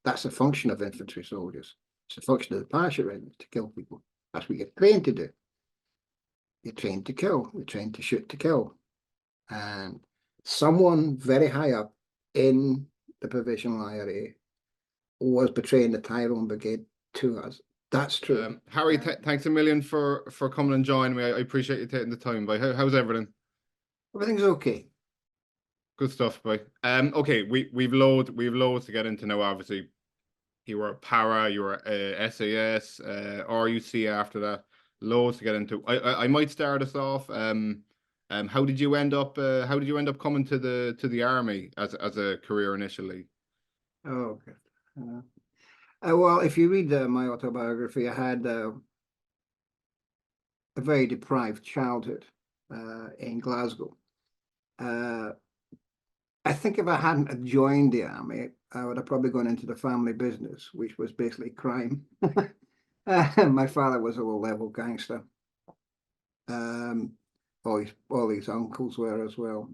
that's a function of infantry soldiers. It's a function of the parachute regiment to kill people. That's what you're trained to do. You're trained to kill. You're trained to shoot to kill. And someone very high up in the provisional IRA was betraying the Tyrone Brigade to us. That's true. Harry, thanks a million for coming and joining me. I appreciate you taking the time. Boy, how's everything? Everything's okay. Good stuff, boy. Okay, we've loads to get into now. Obviously, you were PARA, you were SAS, RUC after that. Loads to get into. I might start us off. How did you end up? How did you end up coming to the army as a career initially? Oh, okay. Well, if you read my autobiography, I had a very deprived childhood in Glasgow. I think if I hadn't joined the army, I would have probably gone into the family business, which was basically crime. My father was a low-level gangster. All his uncles were as well.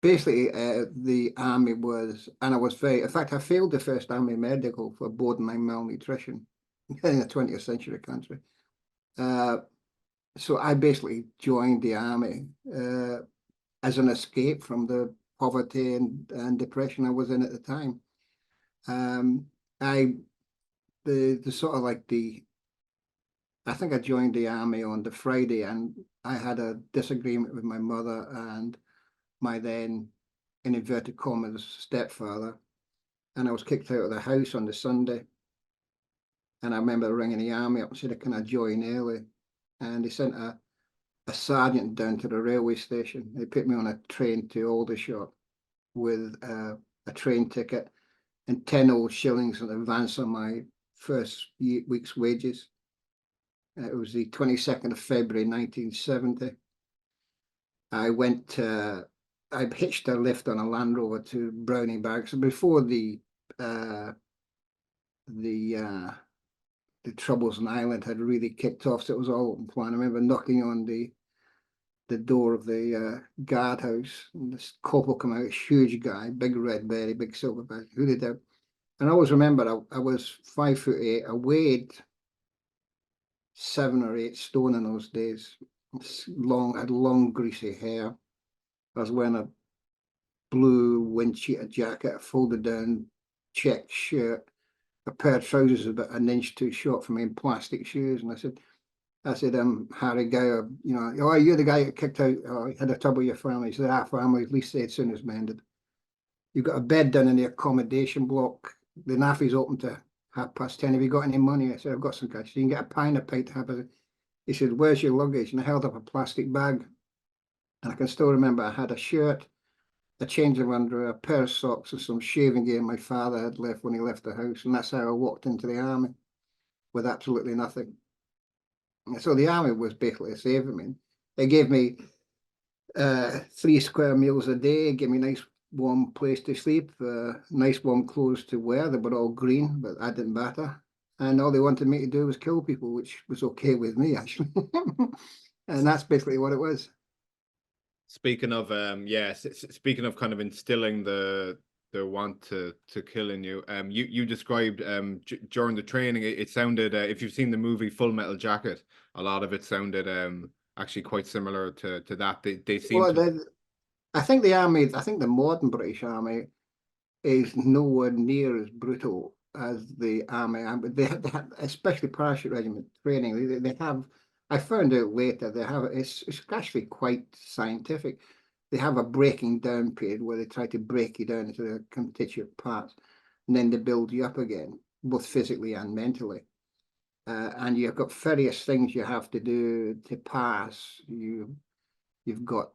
Basically, the army was, and I was very, in fact, I failed the first army medical for borderline malnutrition in a 20th century country. So I basically joined the army as an escape from the poverty and depression I was in at the time. I think I joined the army on the Friday, and I had a disagreement with my mother and my then, in inverted commas, stepfather, and I was kicked out of the house on the Sunday. And I remember ringing the army up and said, "Can I join early?" And they sent a sergeant down to the railway station. They put me on a train to Aldershot with a train ticket and 10 old shillings in advance on my first week's wages. It was the 22nd of February 1970. I hitched a lift on a Land Rover to Browning Barracks. So before the troubles in Ireland had really kicked off, so it was all open plan. I remember knocking on the door of the guardhouse, and this corporal came out, a huge guy, big red berry, big silver badge, hooded up. And I always remember I was 5'8". I weighed 7 or 8 stone in those days. I had long greasy hair. I was wearing a blue wind cheater jacket, a folded down check shirt, a pair of trousers about an inch too short for me, in plastic shoes. And I said, Harry Gower, oh, you're the guy that kicked out, or had a trouble with your family. He said, our family, at least as soon as mended. You've got a bed down in the accommodation block. The NAFI's open to 10:30. Have you got any money? I said, I've got some cash. You can get a pint of pint to have it. He said, where's your luggage? And I held up a plastic bag. And I can still remember I had a shirt, a change of underwear, a pair of socks, and some shaving gear my father had left when he left the house. And that's how I walked into the army, with absolutely nothing. And so the army was basically a saving me. They gave me 3 square meals a day, gave me a nice warm place to sleep, nice warm clothes to wear. They were all green, but that didn't matter. And all they wanted me to do was kill people, which was okay with me, actually. And that's basically what it was. Speaking of speaking of kind of instilling the want to kill in you, you described during the training, it sounded, if you've seen the movie Full Metal Jacket, a lot of it sounded actually quite similar to that. They seem I think the modern British Army is nowhere near as brutal as the army. They have, especially parachute regiment training. They have. I found out later they have. It's actually quite scientific. They have a breaking down period where they try to break you down into the constituent parts, and then they build you up again, both physically and mentally. And you've got various things you have to do to pass. You've got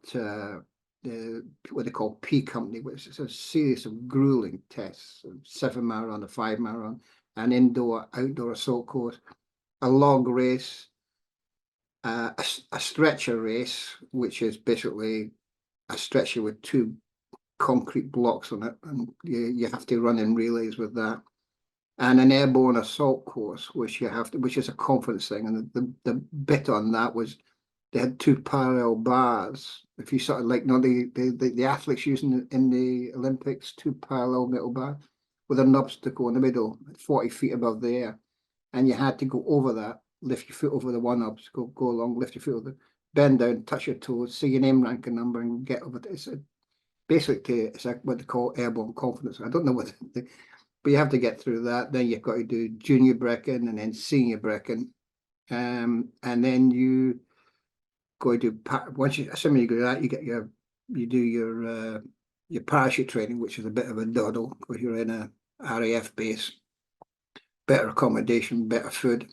what they call P Company, which is a series of grueling tests, 7 mile a 5 mile an outdoor assault course, a log race, a stretcher race, which is basically a stretcher with 2 concrete blocks on it, and you have to run in relays with that, and an airborne assault course, which is a confidence thing. And the bit on that was they had 2 parallel bars. If you sort of the athletes using in the Olympics, 2 parallel metal bars. with an obstacle in the middle, 40 feet above the air, and you had to go over that, lift your foot over the one obstacle, go along, lift your foot over, bend down, touch your toes, see your name, rank, and number, and get over it. It's basically it's like what they call airborne confidence. I don't know what, but you have to get through that. Then you've got to do junior Brecon and then senior Brecon, and then you go to once you assuming you do that, you do your parachute training, which is a bit of a doddle because you're in a RAF base, better accommodation, better food,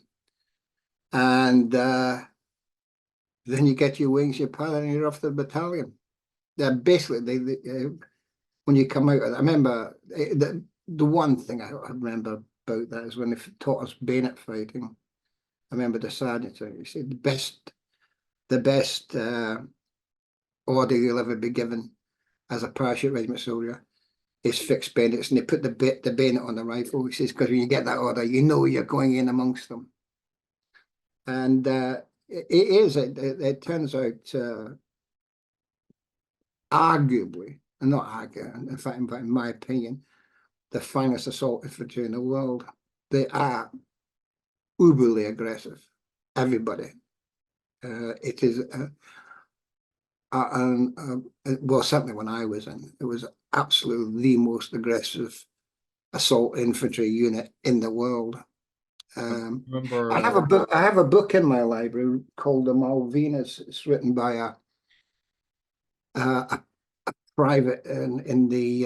and then you get your wings, your pilot, and you're off to the battalion. They're basically when you come out. I remember the one thing I remember about that is when they taught us bayonet fighting. I remember the sergeant saying, he said the best order you'll ever be given as a parachute regiment soldier is fixed bayonets, and they put the bayonet on the rifle. He says, because when you get that order, you know you're going in amongst them. And it turns out arguably, and not argue, in fact, in my opinion, the finest assault infantry in the world. They are uberly aggressive, everybody. It is, well, certainly when I was in, it was absolutely the most aggressive assault infantry unit in the world. Remember, I have a book in my library called The Malvinas. It's written by a private in the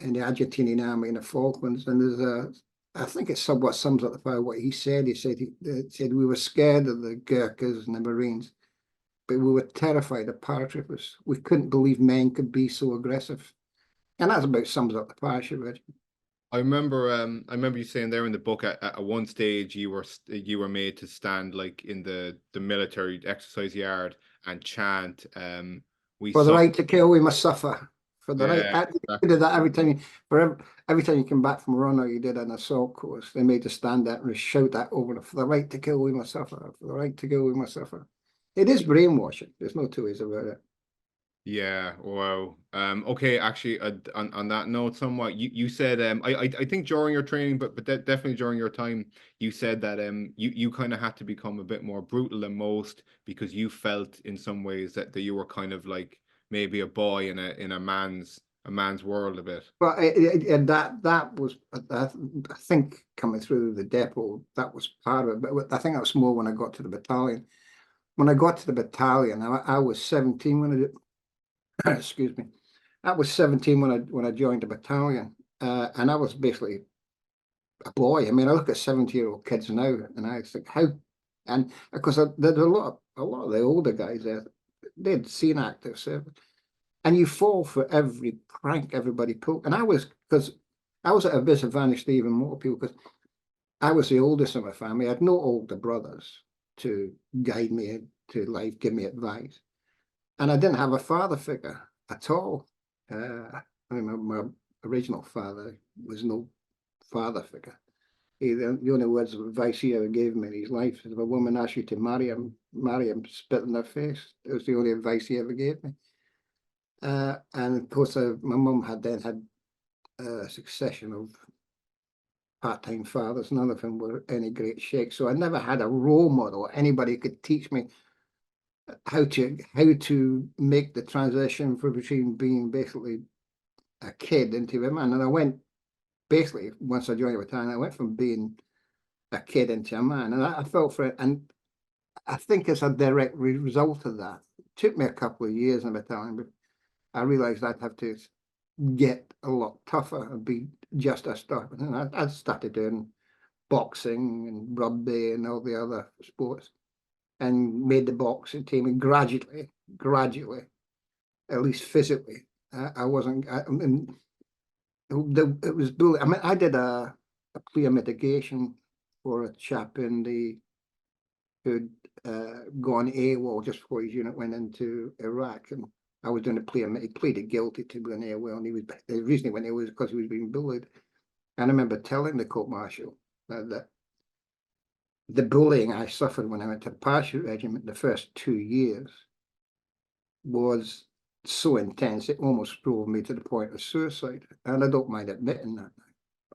Argentinian army in the Falklands, and there's I think it somewhat sums up what he said. He said we were scared of the Gurkhas and the Marines, but we were terrified of paratroopers. We couldn't believe men could be so aggressive, and that's about sums up the parachute regiment. I remember you saying there in the book at one stage you were made to stand like in the military exercise yard and chant For the right to kill, we must suffer. For the right, exactly. you did that every time you come back from run or you did an assault course. They made you stand that and shout that over. For the right to kill, we must suffer. For the right to kill, we must suffer. It is brainwashing. There's no two ways about it. Yeah, wow. Okay, actually, on that note, somewhat, you said I think during your training, but definitely during your time, you said that you kind of had to become a bit more brutal than most because you felt in some ways that you were kind of like maybe a boy in a man's world a bit. Well, and that was I think coming through the depot, that was part of it. But I think that was more when I got to the battalion. When I got to the battalion, I was 17 when I did. Excuse me. I was 17 when I joined the battalion, and I was basically a boy. I mean, I look at 70-year-old kids now, and I think how, and because there's a lot of the older guys there, they'd seen active service, and you fall for every prank everybody pulled. And because I was at a disadvantage to even more people because I was the oldest in my family. I had no older brothers to guide me to life, give me advice. And I didn't have a father figure at all. I mean, my original father was no father figure. The only words of advice he ever gave me in his life is if a woman asks you to marry him, spit in their face. It was the only advice he ever gave me. And of course, my mum had a succession of part-time fathers. None of them were any great shakes. So I never had a role model. Anybody could teach me how to make the transition between being basically a kid into a man. And I went basically once I joined the battalion, I went from being a kid into a man, and I felt for it. And I think it's a direct result of that. It took me a couple of years in the battalion, but I realized I'd have to get a lot tougher and be just as tough. And I started doing boxing and rugby and all the other sports, and made the boxing team. And gradually, at least physically, I wasn't. It was bullying. I mean, I did a plea of mitigation for a chap who'd gone AWOL just before his unit went into Iraq, and I was doing a plea. He pleaded guilty to going AWOL, and the reason he went AWOL was because he was being bullied. And I remember telling the court martial that the bullying I suffered when I went to the parachute regiment the first 2 years was so intense, it almost drove me to the point of suicide. And I don't mind admitting that.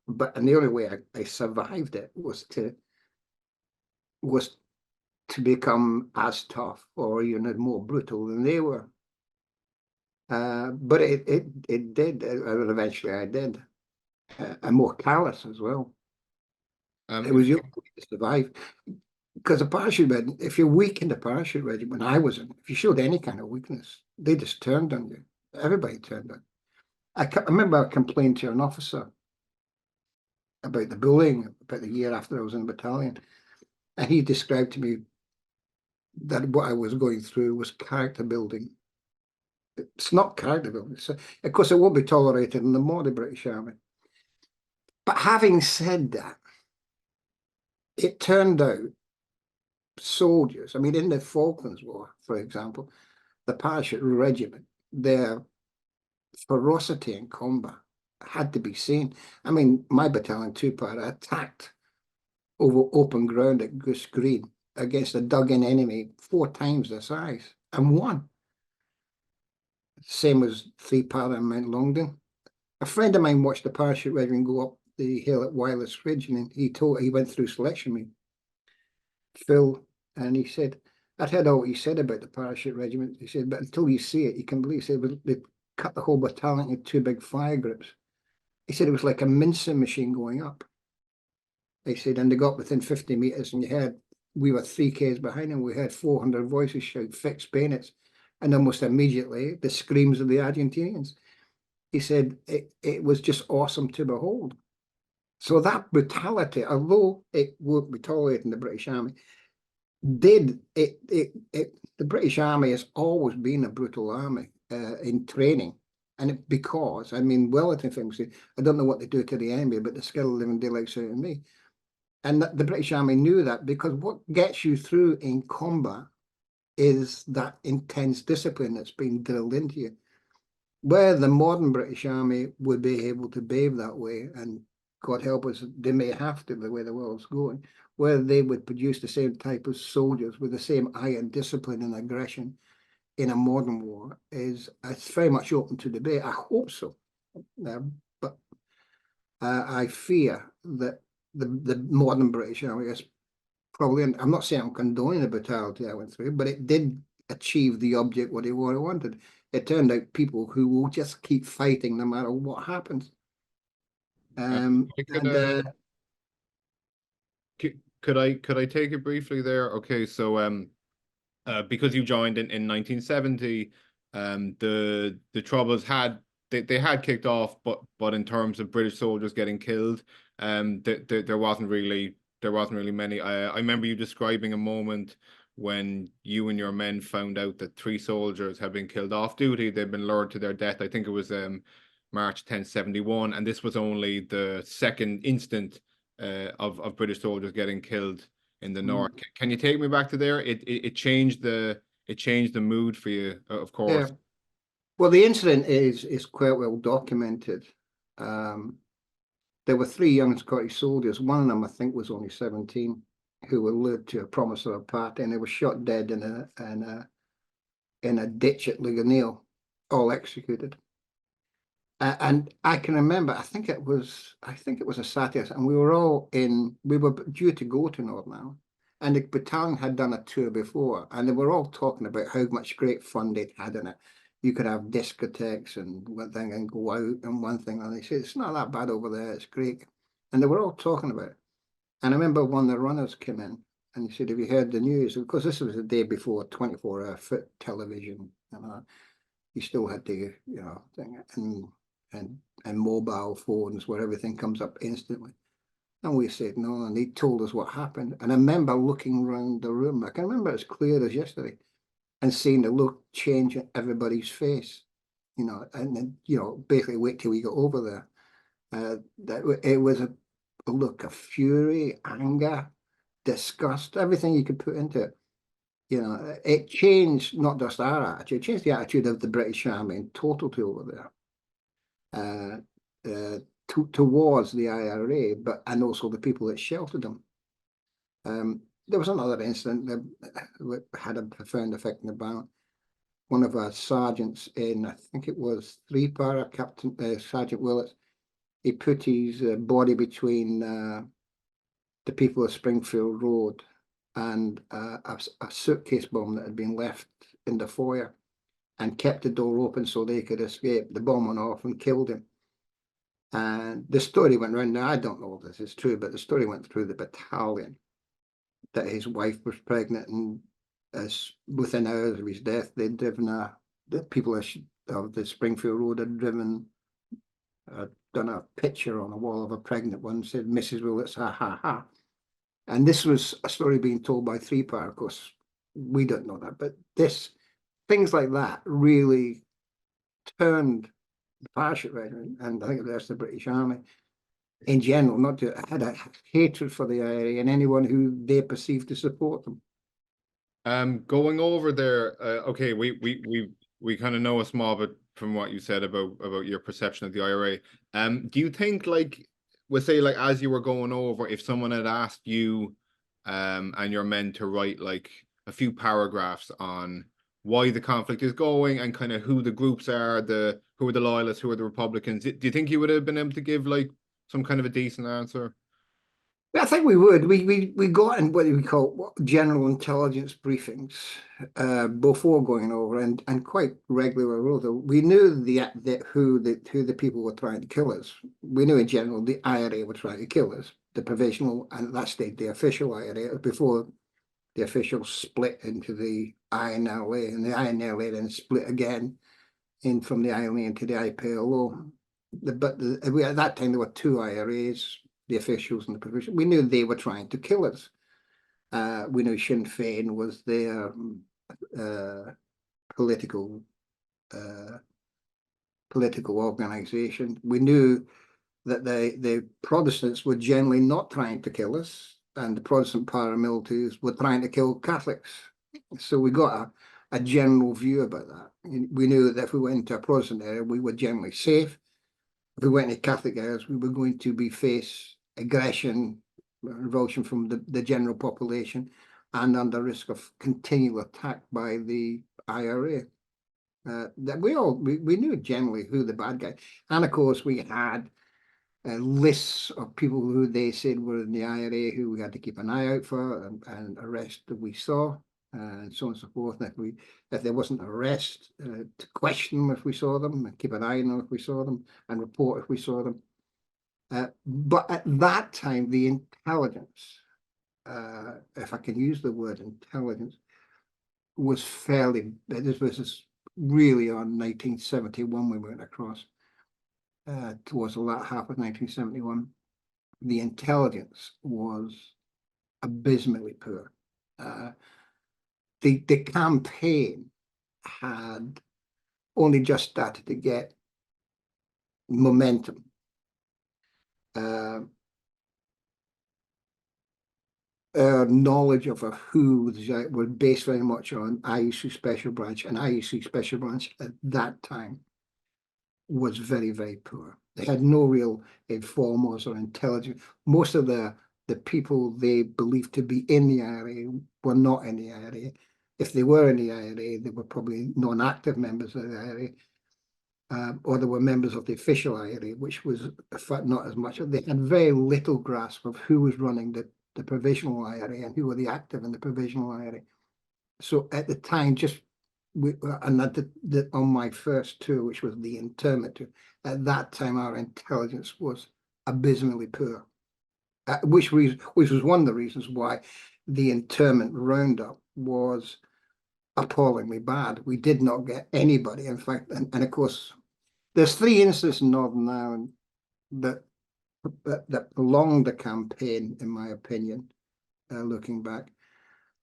and the only way I survived it was to become as tough or more brutal than they were. But it did. Eventually, I did, and more callous as well. It was the only way to survive. Because a parachute regiment, if you're weak in the parachute regiment, I wasn't. If you showed any kind of weakness, they just turned on you. Everybody turned on. I remember I complained to an officer about the bullying about the year after I was in the battalion, and he described to me that what I was going through was character building. It's not character building. So, of course, it won't be tolerated in the modern British Army. But having said that, it turned out soldiers, I mean, in the Falklands War, for example, the parachute regiment, their ferocity in combat had to be seen. I mean, my battalion, 2 PARA, attacked over open ground at Goose Green against a dug-in enemy 4 times their size and won. Same as 3 PARA in Mount Longdon. A friend of mine watched the parachute regiment go up the hill at Wireless Ridge, and he went through selection meet, Phil, and he said, I'd heard all he said about the parachute regiment. He said, but until you see it, you can believe. He said, they cut the whole battalion into 2 big fire groups. He said it was like a mincing machine going up. He said, and they got within 50 meters, and we were 3 Ks behind them. We heard 400 voices shout, fixed bayonets, and almost immediately the screams of the Argentinians. He said it was just awesome to behold. So that brutality, although it won't be tolerated in the British Army, the British Army has always been a brutal army in training. And because, I mean, Wellington famously, I don't know what they do to the enemy, but the skill of living daylights out of me. And the British Army knew that, because what gets you through in combat is that intense discipline that's been drilled into you. Where the modern British Army would be able to behave that way, and God help us, they may have to, the way the world's going, where they would produce the same type of soldiers with the same iron discipline and aggression in a modern war, it's very much open to debate. I hope so. But I fear that the modern British Army is probably, and I'm not saying I'm condoning the brutality I went through, but it did achieve the object what they wanted. It turned out people who will just keep fighting no matter what happens. Could I take it briefly there? Okay, so because you joined in 1970, the Troubles had kicked off, but in terms of British soldiers getting killed, there wasn't really many. I remember you describing a moment when you and your men found out that 3 soldiers had been killed off duty. They'd been lured to their death. I think it was March 1071, and this was only the second instant of British soldiers getting killed in the north. Can you take me back to there? It changed the mood for you, of course. Yeah. Well, the incident is quite well documented. There were 3 young Scottish soldiers. One of them, I think, was only 17, who were lured to a promise of a party, and they were shot dead in a ditch at Luganeel, all executed. And I can remember, I think it was a Saturday, and we were due to go to Northern Ireland, and the battalion had done a tour before, and they were all talking about how much great fun they'd had in it. You could have discotheques and one thing and go out and one thing, and they said, it's not that bad over there, it's great. And they were all talking about it. And I remember one of the runners came in and he said, have you heard the news? Because this was the day before 24-hour foot television, you still had to, thing, and mobile phones where everything comes up instantly. And we said no, and they told us what happened. And I remember looking around the room, I can remember it as clear as yesterday, and seeing the look change in everybody's face, and then, basically wait till we got over there. That it was a look of fury, anger, disgust, everything you could put into it. It changed not just our attitude, it changed the attitude of the British Army in total to over there, towards the IRA, and also the people that sheltered them. There was another incident that had a profound effect in the balance. One of our sergeants in, I think it was 3 PARA, Sergeant Willits, he put his body between the people of Springfield Road and a suitcase bomb that had been left in the foyer, and kept the door open so they could escape. The bomb went off and killed him. And the story went round. Now, I don't know if this is true, but the story went through the battalion that his wife was pregnant, and as within hours of his death, they'd driven the people of the Springfield Road had driven, done a picture on a wall of a pregnant one, said, "Mrs. Willits, ha ha ha." And this was a story being told by three PIRA. Of course, we don't know that, but things like that really turned the parachute regiment, and I think the rest of the British Army in general, not to had a hatred for the IRA and anyone who they perceived to support them. Going over there, okay, we kind of know a small bit from what you said about your perception of the IRA. Do you think, like, we'll say, like, as you were going over, if someone had asked you and your men to write like a few paragraphs on why the conflict is going and kind of who the groups are, who are the loyalists, who are the Republicans, do you think you would have been able to give like some kind of a decent answer? I think we would. We got in what we call general intelligence briefings before going over, and quite regularly. Although we knew who the people were trying to kill us. We knew in general the IRA were trying to kill us, the provisional, and at that stage the official IRA, before the official split into the INLA, and the INLA then split again in from the INLA into the IPLO. But at that time there were two IRAs, the officials and the provisional. We knew they were trying to kill us. We knew Sinn Féin was their political organization. We knew that the Protestants were generally not trying to kill us, and the Protestant paramilitaries were trying to kill Catholics. So we got a general view about that. We knew that if we went into a Protestant area, we were generally safe. If we went into Catholic areas, we were going to face aggression, revulsion from the general population, and under risk of continual attack by the IRA. That we knew generally who the bad guy, and of course we had lists of people who they said were in the IRA who we had to keep an eye out for and arrest that we saw, and so on and so forth. And if there wasn't an arrest, to question them if we saw them, and keep an eye on them if we saw them, and report if we saw them. But at that time, the intelligence, if I can use the word intelligence, was fairly. This was really on 1971 we went across. Towards the latter half of 1971, the intelligence was abysmally poor. The campaign had only just started to get momentum. Our knowledge of who was based very much on IUC Special Branch, and IUC Special Branch at that time was very, very poor. They had no real informers or intelligence. Most of the people they believed to be in the IRA were not in the IRA. If they were in the IRA, they were probably non-active members of the IRA, or they were members of the official IRA, which was not as much. They had very little grasp of who was running the provisional IRA and who were the active in the provisional IRA. So at the time, on my first tour, which was the Internment tour, at that time our intelligence was abysmally poor, which was one of the reasons why the Internment roundup was appallingly bad. We did not get anybody, in fact, and of course there's 3 instances in Northern Ireland that prolonged the campaign, in my opinion, looking back,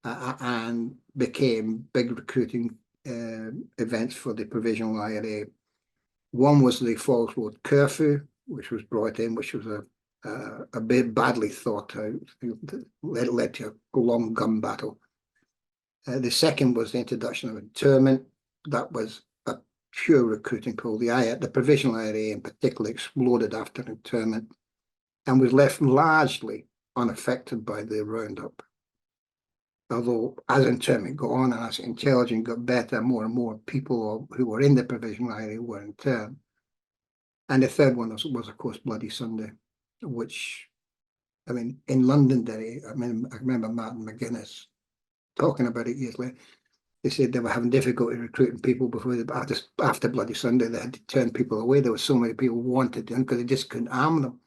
and became big recruiting events for the provisional IRA. One was the Falls Road curfew, which was brought in, which was a bit badly thought out, led to a long gun battle. The second was the introduction of Internment. That was a pure recruiting pool. The provisional IRA in particular exploded after Internment and was left largely unaffected by the roundup. Although as Internment got on and as intelligence got better, more and more people who were in the provisional IRA were interned. And the third one was of course Bloody Sunday, which, I mean, in Londonderry, I mean, I remember Martin McGuinness talking about it years later. They said they were having difficulty recruiting people before after Bloody Sunday. They had to turn people away. There were so many people wanted them because they just couldn't arm them.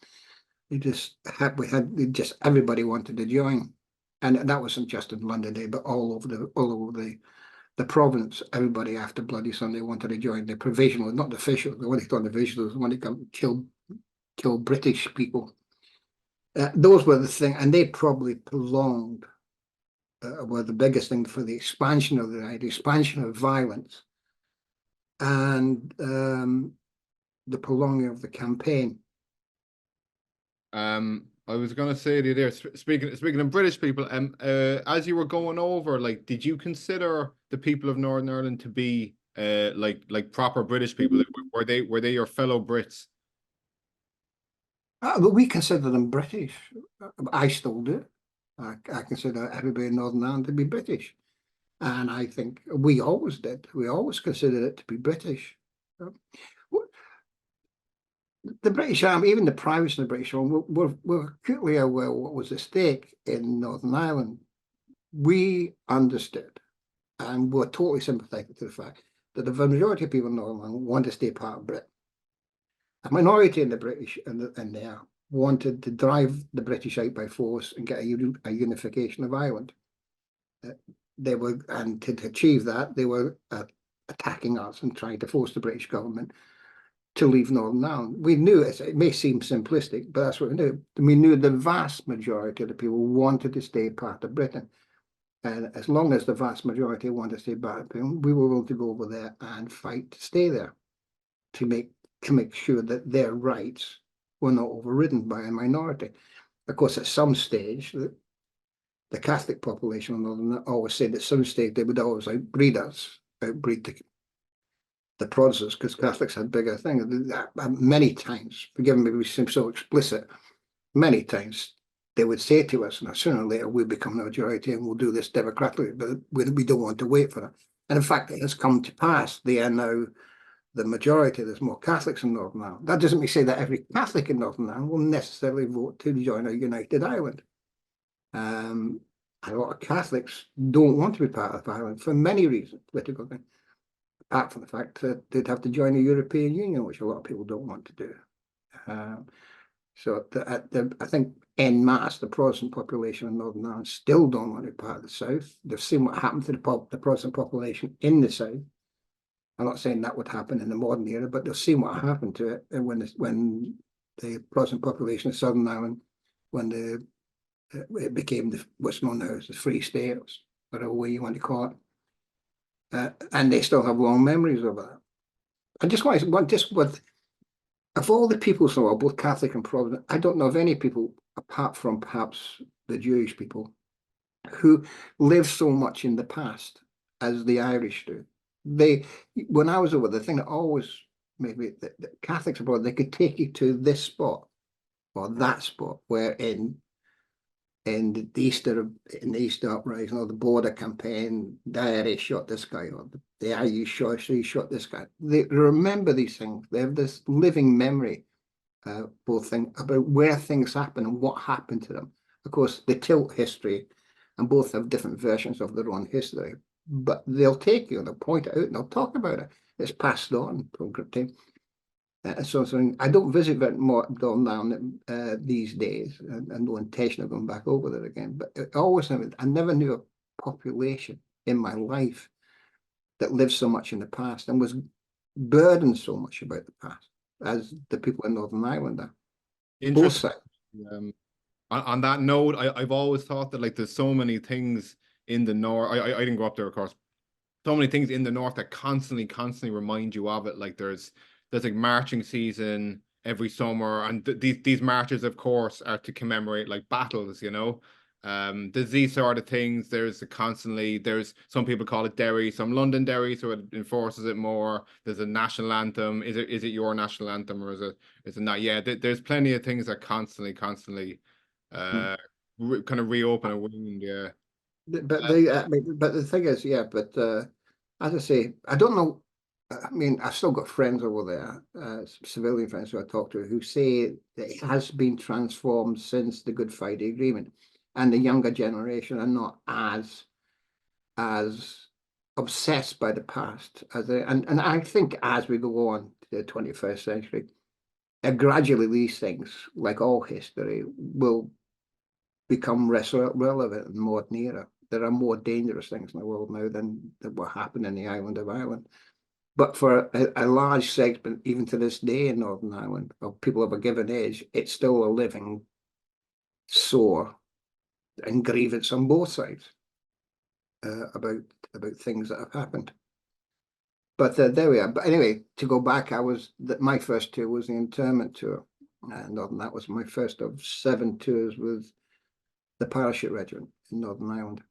Everybody wanted to join, and that wasn't just in Londonderry, but all over the province. Everybody after Bloody Sunday wanted to join the provisional, not the official. The one who thought the official was the one who come kill British people. Those were the thing, and they probably prolonged. Were the biggest thing for the expansion of the expansion of violence, and the prolonging of the campaign. I was gonna say to you there, speaking of British people, as you were going over, like, did you consider the people of Northern Ireland to be like proper British people? Were they your fellow Brits? But we consider them British. I still do. I consider everybody in Northern Ireland to be British. And I think we always did. We always considered it to be British. The British Army, even the privates of the British Army, were acutely aware of what was at stake in Northern Ireland. We understood and were totally sympathetic to the fact that the majority of people in Northern Ireland wanted to stay part of Britain. A minority in the British and there wanted to drive the British out by force and get a unification of Ireland. And to achieve that, they were attacking us and trying to force the British government to leave Northern Ireland. We knew it may seem simplistic, but that's what we knew. We knew the vast majority of the people wanted to stay part of Britain. And as long as the vast majority wanted to stay part of Britain, we were willing to go over there and fight to stay there, to make sure that their rights were not overridden by a minority. Of course, at some stage, the Catholic population in Northern Ireland always said at some stage they would always outbreed the Protestants, because Catholics had bigger things. Many times, forgive me, we seem so explicit, many times they would say to us, and sooner or later we'll become the majority and we'll do this democratically, but we don't want to wait for that. And in fact, it has come to pass. They are now the majority. There's more Catholics in Northern Ireland. That doesn't mean say that every Catholic in Northern Ireland will necessarily vote to join a united Ireland. A lot of Catholics don't want to be part of Ireland for many reasons, political things, apart from the fact that they'd have to join the European Union, which a lot of people don't want to do. So I think en masse, the Protestant population in Northern Ireland still don't want to be part of the South. They've seen what happened to the Protestant population in the South. I'm not saying that would happen in the modern era, but they've seen what happened to it when the Protestant population of Southern Ireland, when it became what's known now as the Free States, whatever way you want to call it. And they still have long memories of that. I just want with of all the people in the world, both Catholic and Protestant, I don't know of any people apart from perhaps the Jewish people who live so much in the past as the Irish do. When I was over, the thing that always made me, the Catholics abroad, they could take you to this spot or that spot where in the Easter uprising or the border campaign, the IRA shot this guy, or the IU shot this guy. They remember these things. They have this living memory, both things about where things happen and what happened to them. Of course, they tilt history, and both have different versions of their own history. But they'll take you, they'll point it out, and they'll talk about it. It's passed on from group team. So I don't visit very more down these days, and no intention of going back over there again. But I never knew a population in my life that lived so much in the past and was burdened so much about the past as the people in Northern Ireland are. Both sides. On that note, I've always thought that, like, there's so many things in the north. I didn't grow up there, of course. So many things in the north that constantly remind you of it. Like there's like marching season every summer, and these marches, of course, are to commemorate like battles, you know. There's these sort of things. There's some people call it Derry, some Londonderry, so it enforces it more. There's a national anthem. Is it your national anthem, or is it not? Yeah, there's plenty of things that constantly kind of reopen a wound. Yeah. But the thing is, as I say, I don't know I mean, I've still got friends over there, civilian friends who I talk to, who say that it has been transformed since the Good Friday Agreement, and the younger generation are not as obsessed by the past as they, and I think as we go on to the 21st century, gradually these things, like all history, will become less relevant in the modern era. There are more dangerous things in the world now than what happened in the island of Ireland. But for a large segment, even to this day in Northern Ireland, of people of a given age, it's still a living sore and grievance on both sides about things that have happened. But there we are. But anyway, to go back, my first tour was the Internment tour, and that was my first of 7 tours with the Parachute Regiment in Northern Ireland.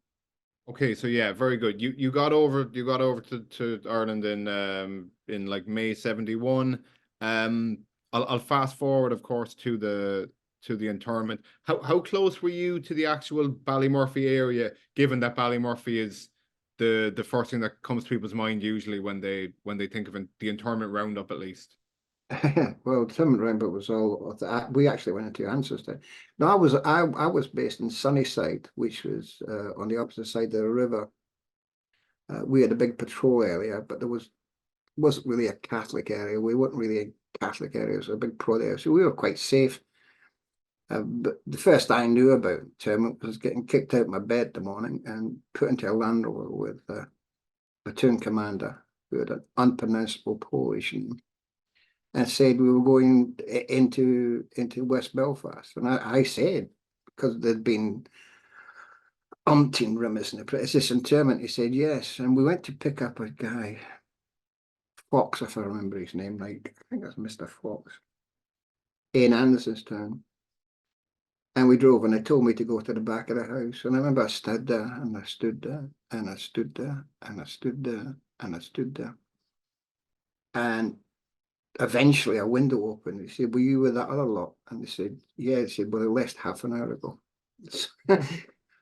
Okay, so yeah, very good. You got over to Ireland in like May 71. I'll fast forward, of course, to the internment. How close were you to the actual Ballymurphy area, given that Ballymurphy is the first thing that comes to people's mind usually when they think of the internment roundup, at least? Well, Tim Rainbow was all we actually went into Ancestor. No, I was based in Sunnyside, which was on the opposite side of the river. We had a big patrol area, but there wasn't really a Catholic area. We weren't really a Catholic area. It was a big prod area, so we were quite safe. But the first I knew about Internment was getting kicked out of my bed in the morning and put into a Land Rover with a platoon commander who had an unpronounceable Polish name, and said we were going into West Belfast. And I said, because there'd been umpteen rumours in the press, is this Internment? He said yes. And we went to pick up a guy, Fox, if I remember his name right. I think that's Mr. Fox, in Andersonstown. And we drove, and they told me to go to the back of the house. And I remember I stood there, and I stood there, and I stood there, and I stood there, and I stood there. And eventually a window opened. He said, were you with that other lot? And they said, yeah. He said, well, they left half an hour ago.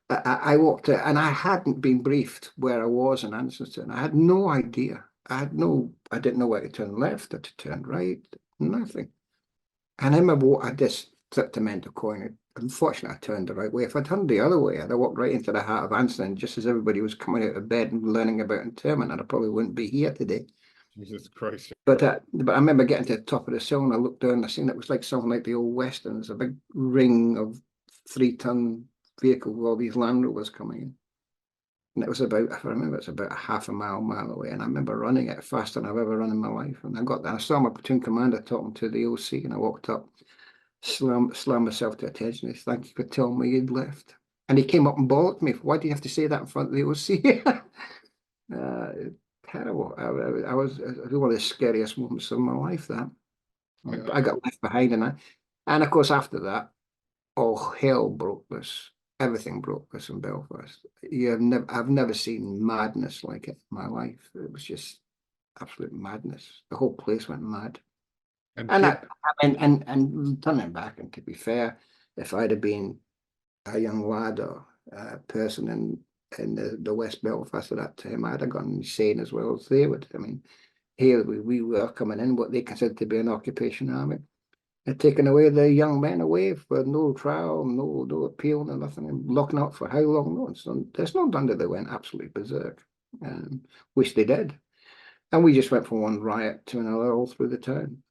I walked out, and I hadn't been briefed where I was in Andersonstown. I had no idea. I didn't know where to turn left or to turn right, nothing. And I remember I just flipped a mental coin. Unfortunately, I turned the right way. If I turned the other way, I'd have walked right into the heart of Anson, just as everybody was coming out of bed and learning about Internment, and I probably wouldn't be here today. Jesus Christ. But I remember getting to the top of the hill, and I looked down, and I seen it was like something like the old Western. There's a big ring of 3-ton vehicle with all these Land Rovers coming in. And it was about, if I remember, it's about a half a mile away. And I remember running it faster than I've ever run in my life. And I got there, I saw my platoon commander talking to the OC, and I walked up, slammed myself to attention. He said, thank you for telling me you'd left. And he came up and bollocked me. Why do you have to say that in front of the OC? Terrible. It was one of the scariest moments of my life, that. I got left behind, and of course after that, all hell broke loose. Everything broke loose in Belfast. I've never seen madness like it in my life. It was just absolute madness. The whole place went mad. And turning back, and to be fair, if I'd have been a young lad or a person in the West Belfast at that time, I'd have gone insane as well as they would. I mean, here we were coming in what they considered to be an occupation army, and taking away the young men away for no trial, no appeal, no nothing, and locking up for how long? No, so there's no wonder they went absolutely berserk. Which they did, and we just went from one riot to another all through the town.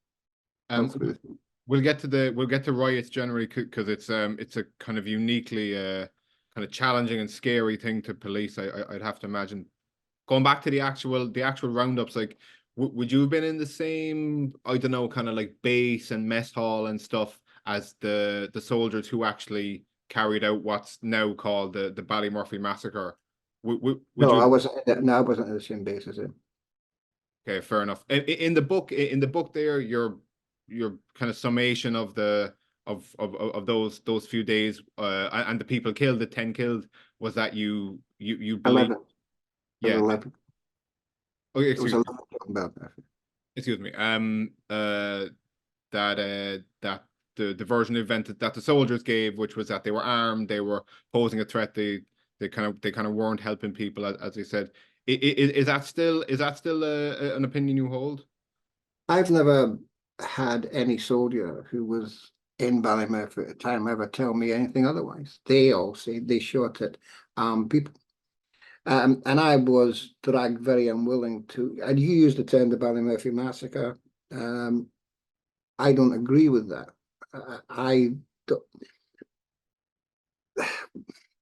We'll get to riots generally, because it's a kind of uniquely kind of challenging and scary thing to police. I'd have to imagine. Going back to the actual roundups, like would you have been in the same, I don't know, kind of like base and mess hall and stuff as the soldiers who actually carried out what's now called the Ballymurphy Massacre? I wasn't in the same base as him. Okay, fair enough. In the book there, your kind of summation of those few days and the people killed, the 10 killed, was that you believe 11. Yeah. 11. Okay, excuse me. That the version of event that the soldiers gave, which was that they were armed, they were posing a threat, they kind of weren't helping people, as they said. Is that still an opinion you hold? I've never had any soldier who was in Ballymurphy at the time ever tell me anything otherwise. They all say they shot at people. And I was dragged very unwilling to, and you used the term the Ballymurphy Massacre. I don't agree with that. I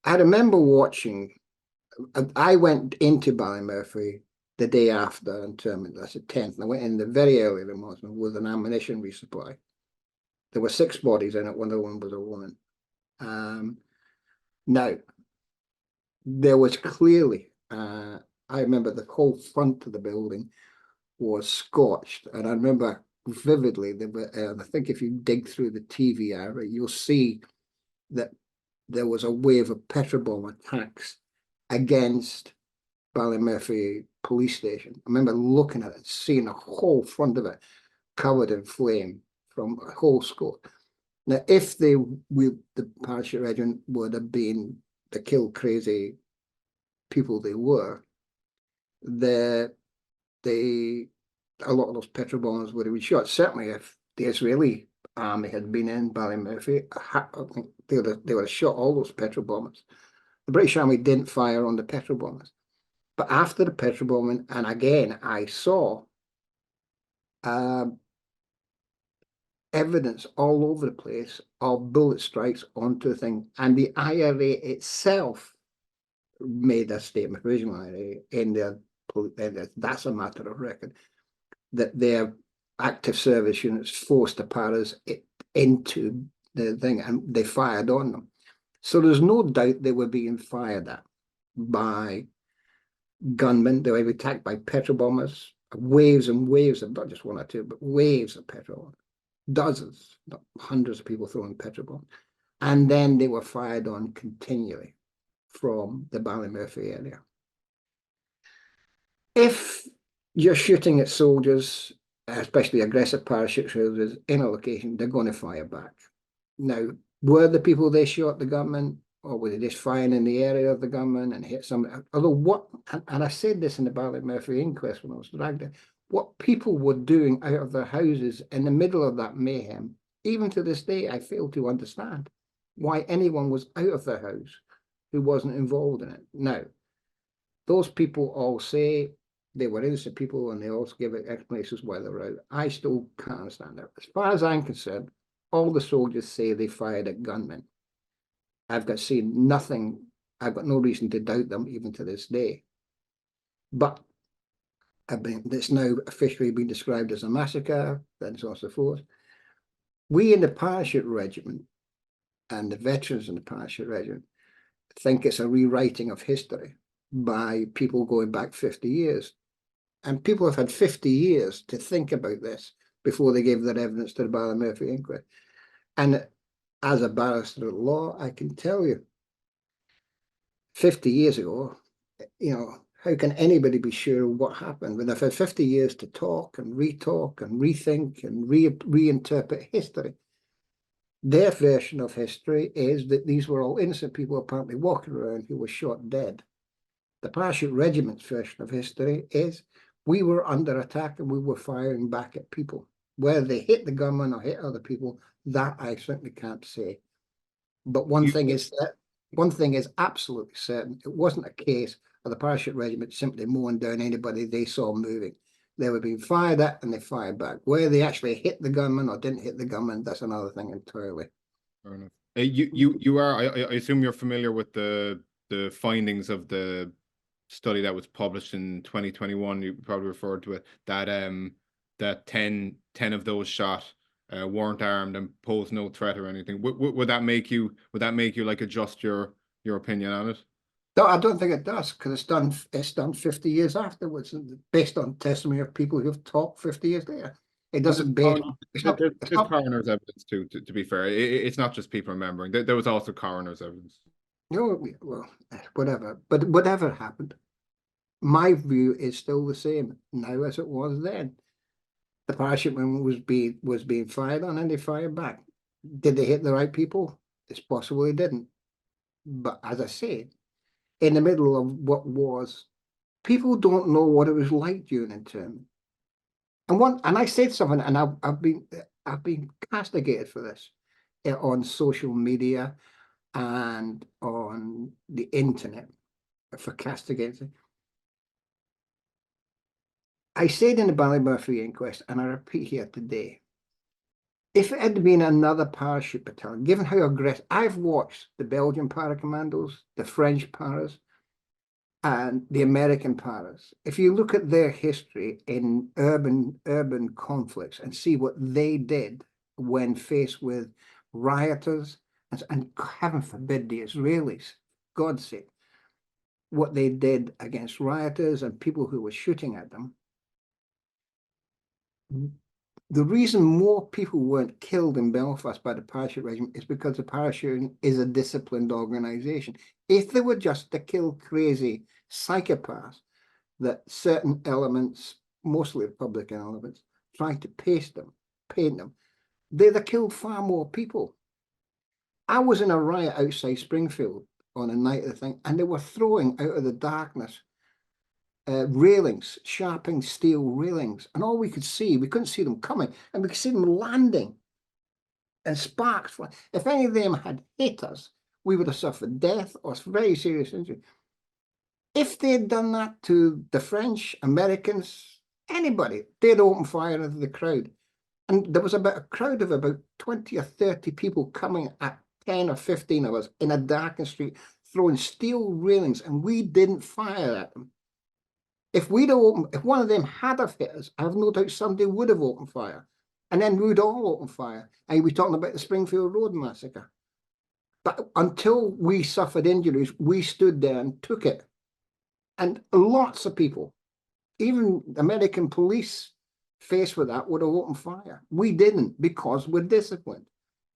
remember watching, I went into Ballymurphy the day after Internment, that's the 10th, and I went in the very early in the morning with an ammunition resupply. There were 6 bodies in it, one of them was a woman. Now, there was clearly, I remember the whole front of the building was scorched, and I remember vividly, I think if you dig through the TV area, you'll see that there was a wave of petrol bomb attacks against Ballymurphy police station. I remember looking at it, seeing the whole front of it covered in flame from a whole score. Now, if the parachute regiment would have been the kill crazy people they were, a lot of those petrol bombs would have been shot. Certainly, if the Israeli army had been in Ballymurphy, I think they would have shot all those petrol bombers. The British Army didn't fire on the petrol bombers. But after the petrol bombing, and again, I saw evidence all over the place of bullet strikes onto the thing. And the IRA itself made a statement, original IRA, in that's a matter of record, that their active service units forced the paras into the thing and they fired on them. So there's no doubt they were being fired at by gunmen. They were attacked by petrol bombers, waves and waves of, not just one or two, but waves of petrol, dozens, hundreds of people throwing petrol bombs. And then they were fired on continually from the Ballymurphy area. If you're shooting at soldiers, especially aggressive parachute soldiers in a location, they're going to fire back. Now, were the people they shot the gunmen, or were they just firing in the area of the gunmen and hit somebody? Although and I said this in the Ballymurphy inquest when I was dragged in, what people were doing out of their houses in the middle of that mayhem, even to this day, I fail to understand why anyone was out of their house who wasn't involved in it. Now, those people all say they were innocent people and they also give explanations why they were out. I still can't understand that. As far as I'm concerned, all the soldiers say they fired at gunmen. I've got seen nothing. I've got no reason to doubt them even to this day. But it's now officially been described as a massacre, and so on and so forth. We in the parachute regiment and the veterans in the parachute regiment think it's a rewriting of history by people going back 50 years. And people have had 50 years to think about this before they gave their evidence to the Ballymurphy inquest. And as a barrister at law, I can tell you, 50 years ago, how can anybody be sure what happened when they've had 50 years to talk and re-talk and rethink and reinterpret history? Their version of history is that these were all innocent people apparently walking around who were shot dead. The parachute regiment's version of history is we were under attack and we were firing back at people. Whether they hit the gunman or hit other people, that I certainly can't say. But one thing is absolutely certain. It wasn't a case of the parachute regiment simply mowing down anybody they saw moving. They were being fired at and they fired back. Whether they actually hit the gunman or didn't hit the gunman, that's another thing entirely. Fair enough. You are, I assume you're familiar with the findings of the study that was published in 2021. You probably referred to it, that 10 of those shot weren't armed and posed no threat or anything. Would that make you like adjust your opinion on it? No, I don't think it does, because it's done 50 years afterwards, based on testimony of people who've talked 50 years later. It doesn't there's coroner's evidence too, to be fair. It's not just people remembering. There was also coroner's evidence. No, well, whatever. But whatever happened, my view is still the same now as it was then. The parachuteman was being fired on and they fired back. Did they hit the right people? It's possible they didn't. But as I say, in the middle of what was people don't know what it was like during internment. And I said something, and I've been castigated for this on social media and on the internet for castigating. I said in the Ballymurphy inquest, and I repeat here today, if it had been another parachute battalion, given how aggressive, I've watched the Belgian para commandos, the French paras, and the American paras. If you look at their history in urban conflicts and see what they did when faced with rioters, and heaven forbid the Israelis, God's sake, what they did against rioters and people who were shooting at them. The reason more people weren't killed in Belfast by the parachute regiment is because the parachute is a disciplined organization. If they were just to kill crazy psychopaths, that certain elements, mostly Republican elements, tried to paint them, they'd have killed far more people. I was in a riot outside Springfield on a night of the thing, and they were throwing out of the darkness railings, sharpened steel railings, and all we couldn't see them coming, and we could see them landing, and sparks flying. If any of them had hit us, we would have suffered death or very serious injury. If they'd done that to the French, Americans, anybody, they'd open fire into the crowd. And there was about a crowd of about 20 or 30 people coming at 10 or 15 of us in a darkened street, throwing steel railings, and we didn't fire at them. If one of them had have hit us, I have no doubt somebody would have opened fire. And then we would all open fire. And we're talking about the Springfield Road massacre. But until we suffered injuries, we stood there and took it. And lots of people, even American police, faced with that, would have opened fire. We didn't, because we're disciplined.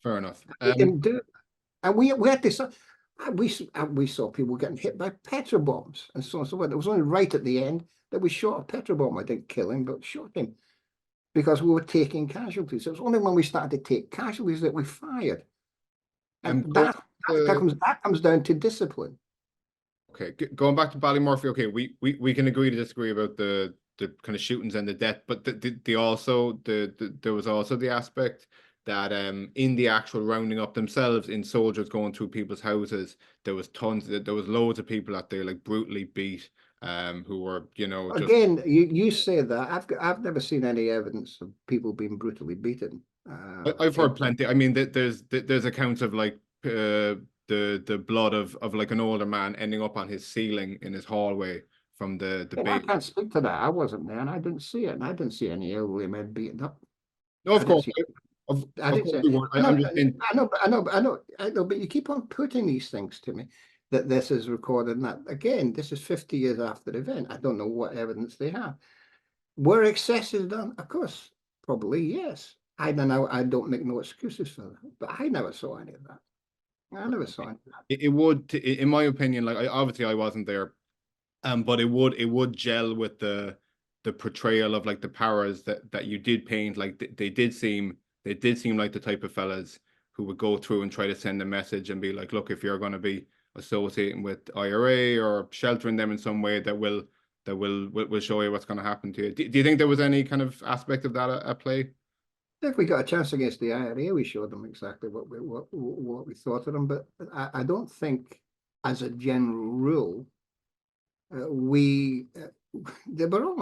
Fair enough. We didn't do it. And we had this. We saw people getting hit by petrol bombs and so on and so forth. It was only right at the end that we shot a petrol bomb. I didn't kill him, but shot him because we were taking casualties. It was only when we started to take casualties that we fired. And that comes down to discipline. Okay, going back to Ballymurphy. Okay, we can agree to disagree about the kind of shootings and the death, but there was also the aspect that in the actual rounding up themselves, in soldiers going through people's houses, there was loads of people that they like brutally beat, who were, you know, again, you say that I've never seen any evidence of people being brutally beaten. I've heard plenty. I mean, there's accounts of like the blood of like an older man ending up on his ceiling in his hallway from the I can't speak to that. I wasn't there, and I didn't see it, and I didn't see any elderly men beaten up. No, of course. I know, but you keep on putting these things to me, that this is recorded, and that again, this is 50 years after the event. I don't know what evidence they have. Were excesses done? Of course, probably yes. I don't know. I don't make no excuses for that, but I never saw any of that. I never saw any of that. It would, in my opinion, like obviously I wasn't there, but it would gel with the portrayal of like the paras that you did paint. Like they did seem like the type of fellas who would go through and try to send a message and be like, look, if you're going to be associating with IRA or sheltering them in some way, that will show you what's going to happen to you. Do you think there was any kind of aspect of that at play? If we got a chance against the IRA, we showed them exactly what we thought of them. But I don't think, as a general rule, they were all,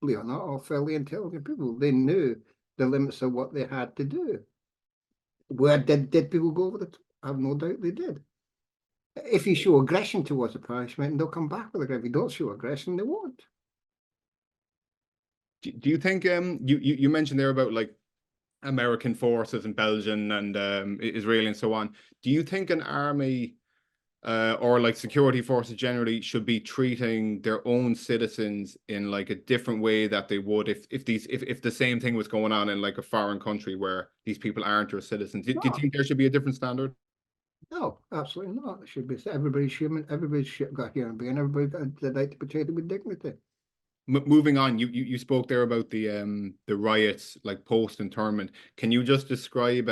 believe it or not, all fairly intelligent people. They knew the limits of what they had to do. Where did people go over the top? I have no doubt they did. If you show aggression towards a punishment, they'll come back with aggression. If you don't show aggression, they won't. Do you think you mentioned there about like American forces and Belgian and Israeli and so on? Do you think an army or like security forces generally should be treating their own citizens in like a different way that they would if the same thing was going on in like a foreign country where these people aren't your citizens? Do you think there should be a different standard? No, absolutely not. It should be everybody's human. Everybody's got human being. Everybody got the right to be treated with dignity. Moving on, you spoke there about the riots like post internment. Can you just describe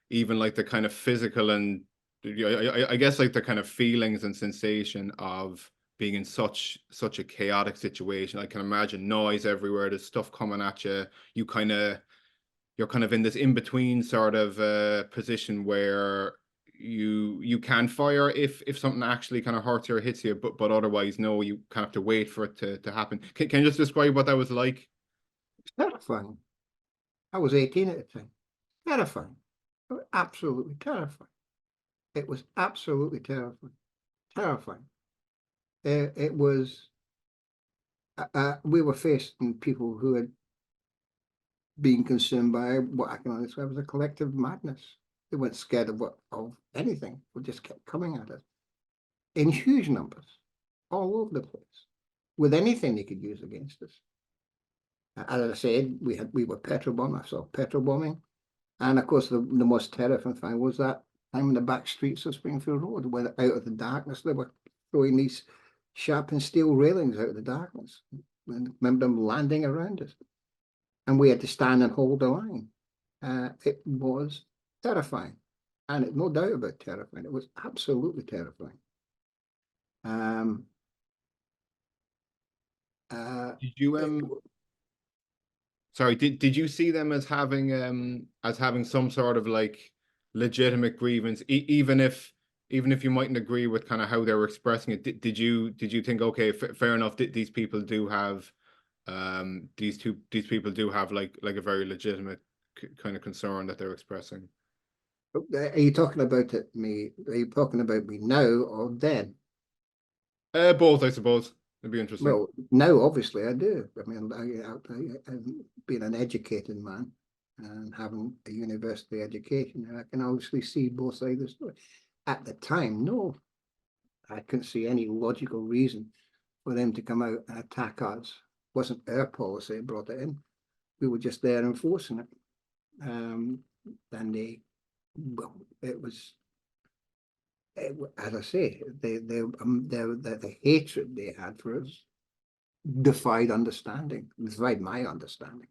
even like the kind of physical and I guess like the kind of feelings and sensation of being in such a chaotic situation. I can imagine noise everywhere. There's stuff coming at you. You're kind of in this in between sort of position where you can fire if something actually kind of hurts you or hits you, but otherwise no, you kind of have to wait for it to happen. Can you just describe what that was like? It's terrifying. I was 18 at the time. Terrifying. Absolutely terrifying. It was absolutely terrifying. Terrifying. It was. We were facing people who had been consumed by what I can only describe as a collective madness. They weren't scared of anything. They just kept coming at us in huge numbers, all over the place, with anything they could use against us. As I said, we were petrol bombing. I saw petrol bombing, and of course the most terrifying thing was that time in the back streets of Springfield Road, where out of the darkness they were throwing these sharpened steel railings out of the darkness. And remember them landing around us, and we had to stand and hold the line. It was terrifying, and no doubt about terrifying. It was absolutely terrifying. Did you sorry, did you see them as having some sort of like legitimate grievance, even if you mightn't agree with kind of how they were expressing it? Did you think, okay, fair enough, these people do have these people do have like a very legitimate kind of concern that they're expressing? Are you talking about me? Are you talking about me now or then? Both, I suppose. It'd be interesting. Well, now obviously I do. I mean, I've been an educated man and having a university education, I can obviously see both sides of the story. At the time, no, I couldn't see any logical reason for them to come out and attack us. It wasn't our policy that brought it in. We were just there enforcing it. And well, it was, as I say, the hatred they had for us defied understanding, defied my understanding.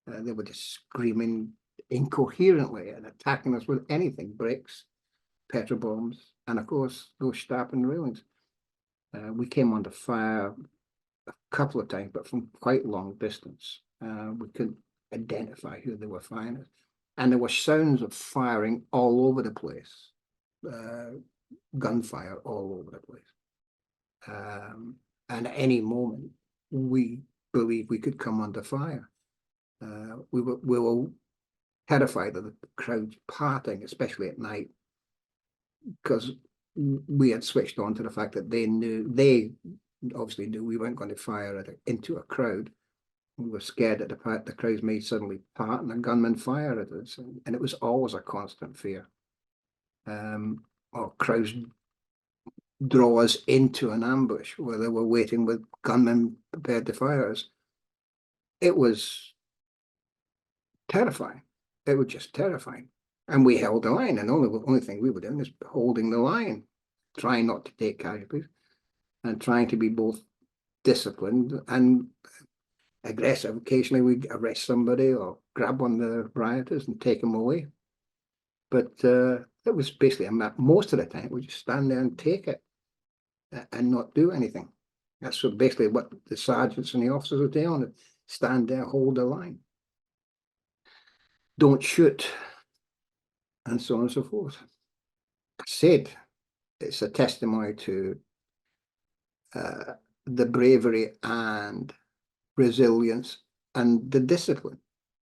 They were just screaming incoherently and attacking us with anything, bricks, petrol bombs, and of course those sharpened railings. We came under fire a couple of times, but from quite long distance. We couldn't identify who they were firing at, and there were sounds of firing all over the place, gunfire all over the place. And at any moment, we believed we could come under fire. We were terrified of the crowds parting, especially at night, because we had switched on to the fact that they obviously knew we weren't going to fire into a crowd. We were scared that the crowds may suddenly part and a gunman fire at us, and it was always a constant fear. Or crowds draw us into an ambush where they were waiting with gunmen prepared to fire us. It was terrifying. It was just terrifying. And we held the line, and the only thing we were doing is holding the line, trying not to take casualties, and trying to be both disciplined and aggressive. Occasionally we'd arrest somebody or grab one of the rioters and take them away. But it was basically, most of the time, we just stand there and take it and not do anything. That's basically what the sergeants and the officers were doing, stand there, hold the line. Don't shoot, and so on and so forth. I said it's a testimony to the bravery and resilience and the discipline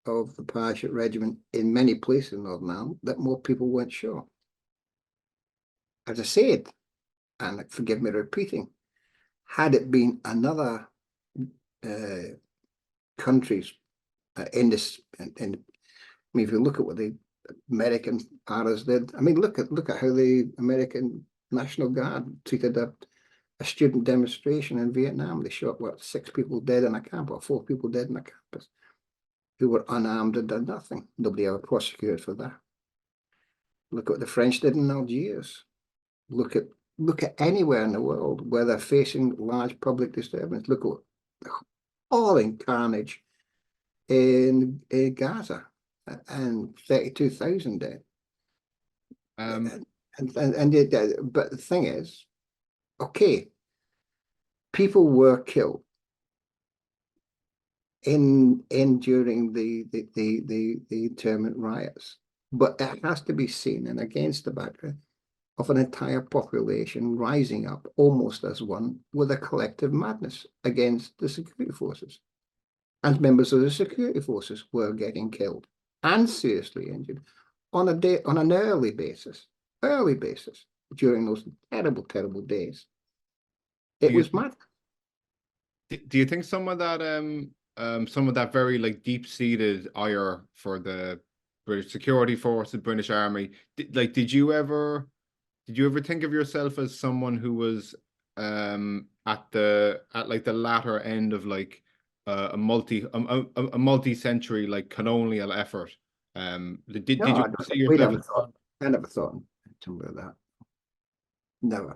of the parachute regiment in many places in Northern Ireland that more people weren't sure. As I said, and forgive me repeating, had it been another countries in this, I mean, if you look at what the American PARAs did, I mean, look at how the American National Guard treated a student demonstration in Vietnam. They shot, what, 6 people dead in a camp, or 4 people dead in a campus, who were unarmed and did nothing. Nobody ever prosecuted for that. Look at what the French did in Algiers. Look at anywhere in the world where they're facing large public disturbance. Look at all in carnage in Gaza, and 32,000 dead. But the thing is, okay, people were killed in during the internment riots, but it has to be seen and against the background of an entire population rising up almost as one with a collective madness against the security forces. And members of the security forces were getting killed and seriously injured on an early basis during those terrible, terrible days. It was mad. Do you think some of that very like deep-seated ire for the British security force, the British Army, did you ever think of yourself as someone who was at like the latter end of like a multi-century like colonial effort? Did you see yourself as... I never thought something like that. Never.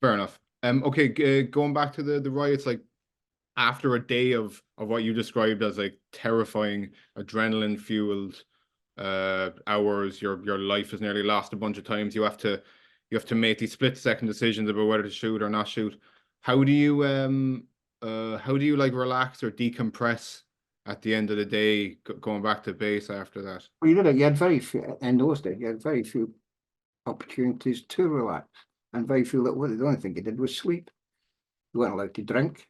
Fair enough. Okay, going back to the riots, like after a day of what you described as like terrifying, adrenaline fueled hours, your life is nearly lost a bunch of times. You have to make these split-second decisions about whether to shoot or not shoot. How do you like relax or decompress at the end of the day, going back to base after that? Well, you did it. You had very few in those days. You had very few opportunities to relax, and very few. The only thing you did was sleep. You weren't allowed to drink,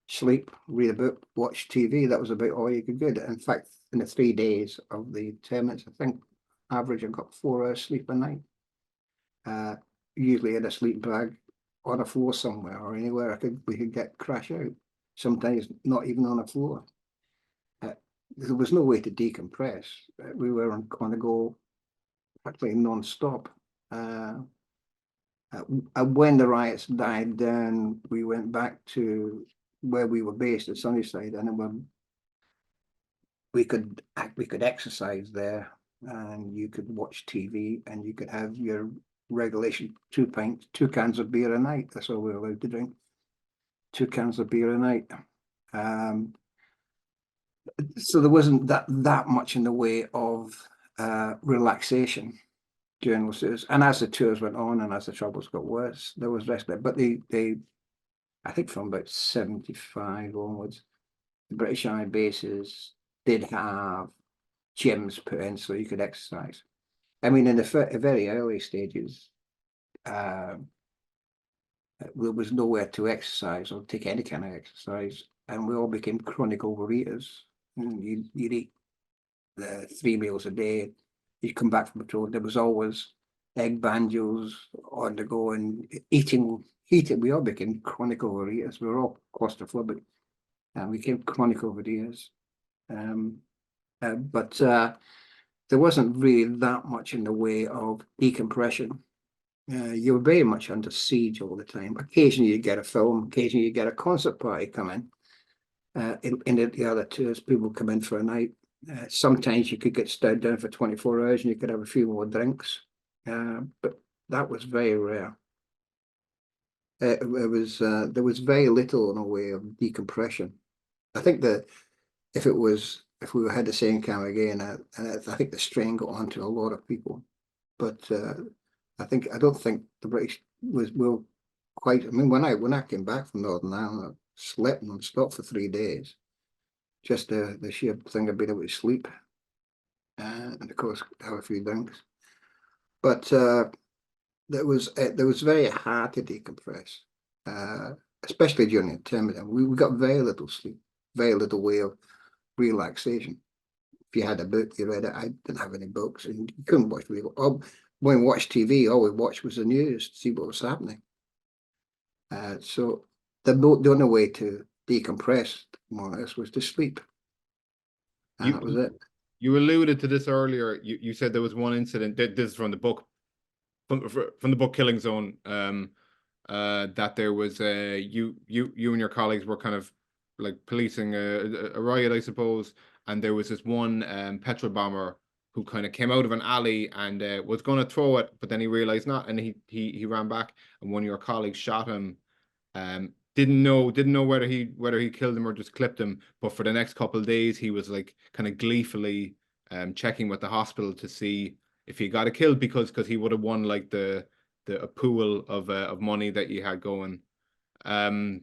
sleep, read a book, watch TV. That was about all you could do. In fact, in the 3 days of the internments, I think average I got 4 hours sleep a night. Usually in a sleep bag on a floor somewhere or anywhere we could get crash out. Sometimes not even on a floor. There was no way to decompress. We were on the go practically non-stop. When the riots died down, we went back to where we were based at Sunnyside, and we could exercise there, and you could watch TV, and you could have your regulation 2 cans of beer a night. That's all we were allowed to drink. 2 cans of beer a night. So there wasn't that much in the way of relaxation during those tours. And as the tours went on and as the troubles got worse, there was less. But I think from about 75 onwards, the British Army bases did have gyms put in so you could exercise. I mean, in the very early stages, there was nowhere to exercise or take any kind of exercise, and we all became chronic overeaters. You'd eat 3 meals a day. You'd come back from patrol. There was always egg banjos on the go, and eating. We all became chronic overeaters. We were all claustrophobic, and we became chronic overeaters. But there wasn't really that much in the way of decompression. You were very much under siege all the time. Occasionally you get a film, occasionally you get a concert party come in. In the other tours, people come in for a night. Sometimes you could get stayed down for 24 hours and you could have a few more drinks. But that was very rare. There was very little in a way of decompression. I think that if we had the same camera again, I think the strain got onto a lot of people. But I don't think the British will quite. I mean, when I came back from Northern Ireland, I slept non-stop for 3 days. Just the sheer thing of being able to sleep, and of course have a few drinks. But it was very hard to decompress, especially during the internment. We got very little sleep, very little way of relaxation. If you had a book, you read it. I didn't have any books, and you couldn't watch video. When we watched TV, all we watched was the news to see what was happening. So the only way to decompress, more or less, was to sleep, and that was it. You alluded to this earlier. You said there was one incident. This is from the book, from the book Killing Zone. That there was you and your colleagues were kind of like policing a riot, I suppose, and there was this one petrol bomber who kind of came out of an alley and was going to throw it, but then he realized not, and he ran back, and one of your colleagues shot him. Didn't know whether he killed him or just clipped him, but for the next couple of days he was like kind of gleefully checking with the hospital to see if he got a kill, because he would have won like a pool of money that you had going. That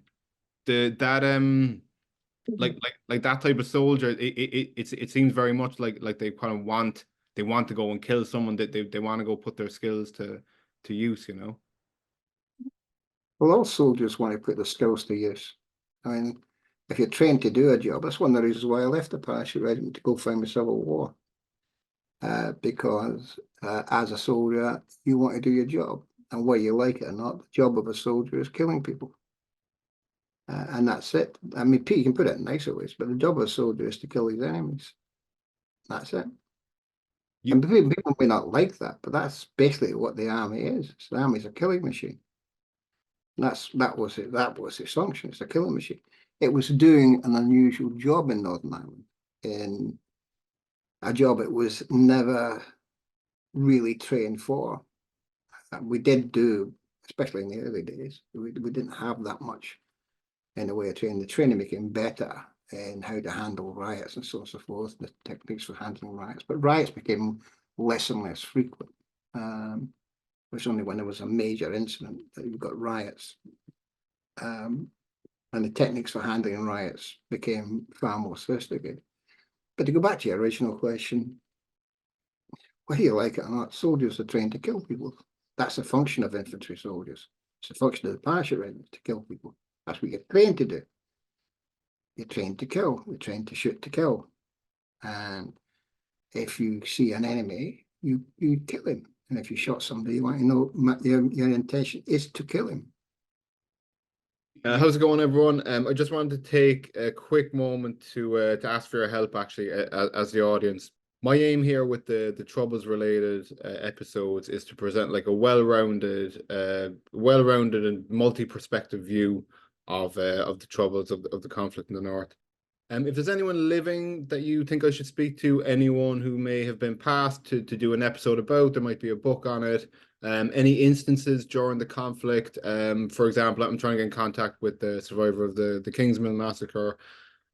like that type of soldier, it seems very much like they kind of want to go and kill someone, that they want to go put their skills to use, you know. Well, all soldiers want to put their skills to use. I mean, if you're trained to do a job, that's one of the reasons why I left the parachute regiment to go fight the Civil War. Because as a soldier, you want to do your job, and whether you like it or not, the job of a soldier is killing people. And that's it. I mean, Pete, you can put it in nicer ways, but the job of a soldier is to kill his enemies. That's it. And people may not like that, but that's basically what the army is. The army is a killing machine. And that was it. That was its function. It's a killing machine. It was doing an unusual job in Northern Ireland, in a job it was never really trained for. We did do, especially in the early days, we didn't have that much in the way of training. The training became better in how to handle riots and so on and so forth, the techniques for handling riots. But riots became less and less frequent. It was only when there was a major incident that you got riots. And the techniques for handling riots became far more sophisticated. But to go back to your original question, whether you like it or not, soldiers are trained to kill people. That's a function of infantry soldiers. It's a function of the parachute regiment to kill people. That's what you're trained to do. You're trained to kill. You're trained to shoot to kill. And if you see an enemy, you kill him. And if you shot somebody, you want to know your intention is to kill him. How's it going, everyone? I just wanted to take a quick moment to ask for your help, actually, as the audience. My aim here with the troubles related episodes is to present like a well-rounded and multi-perspective view of the troubles of the conflict in the north. If there's anyone living that you think I should speak to, anyone who may have been passed to do an episode about, there might be a book on it. Any instances during the conflict, for example, I'm trying to get in contact with the survivor of the Kingsmill massacre.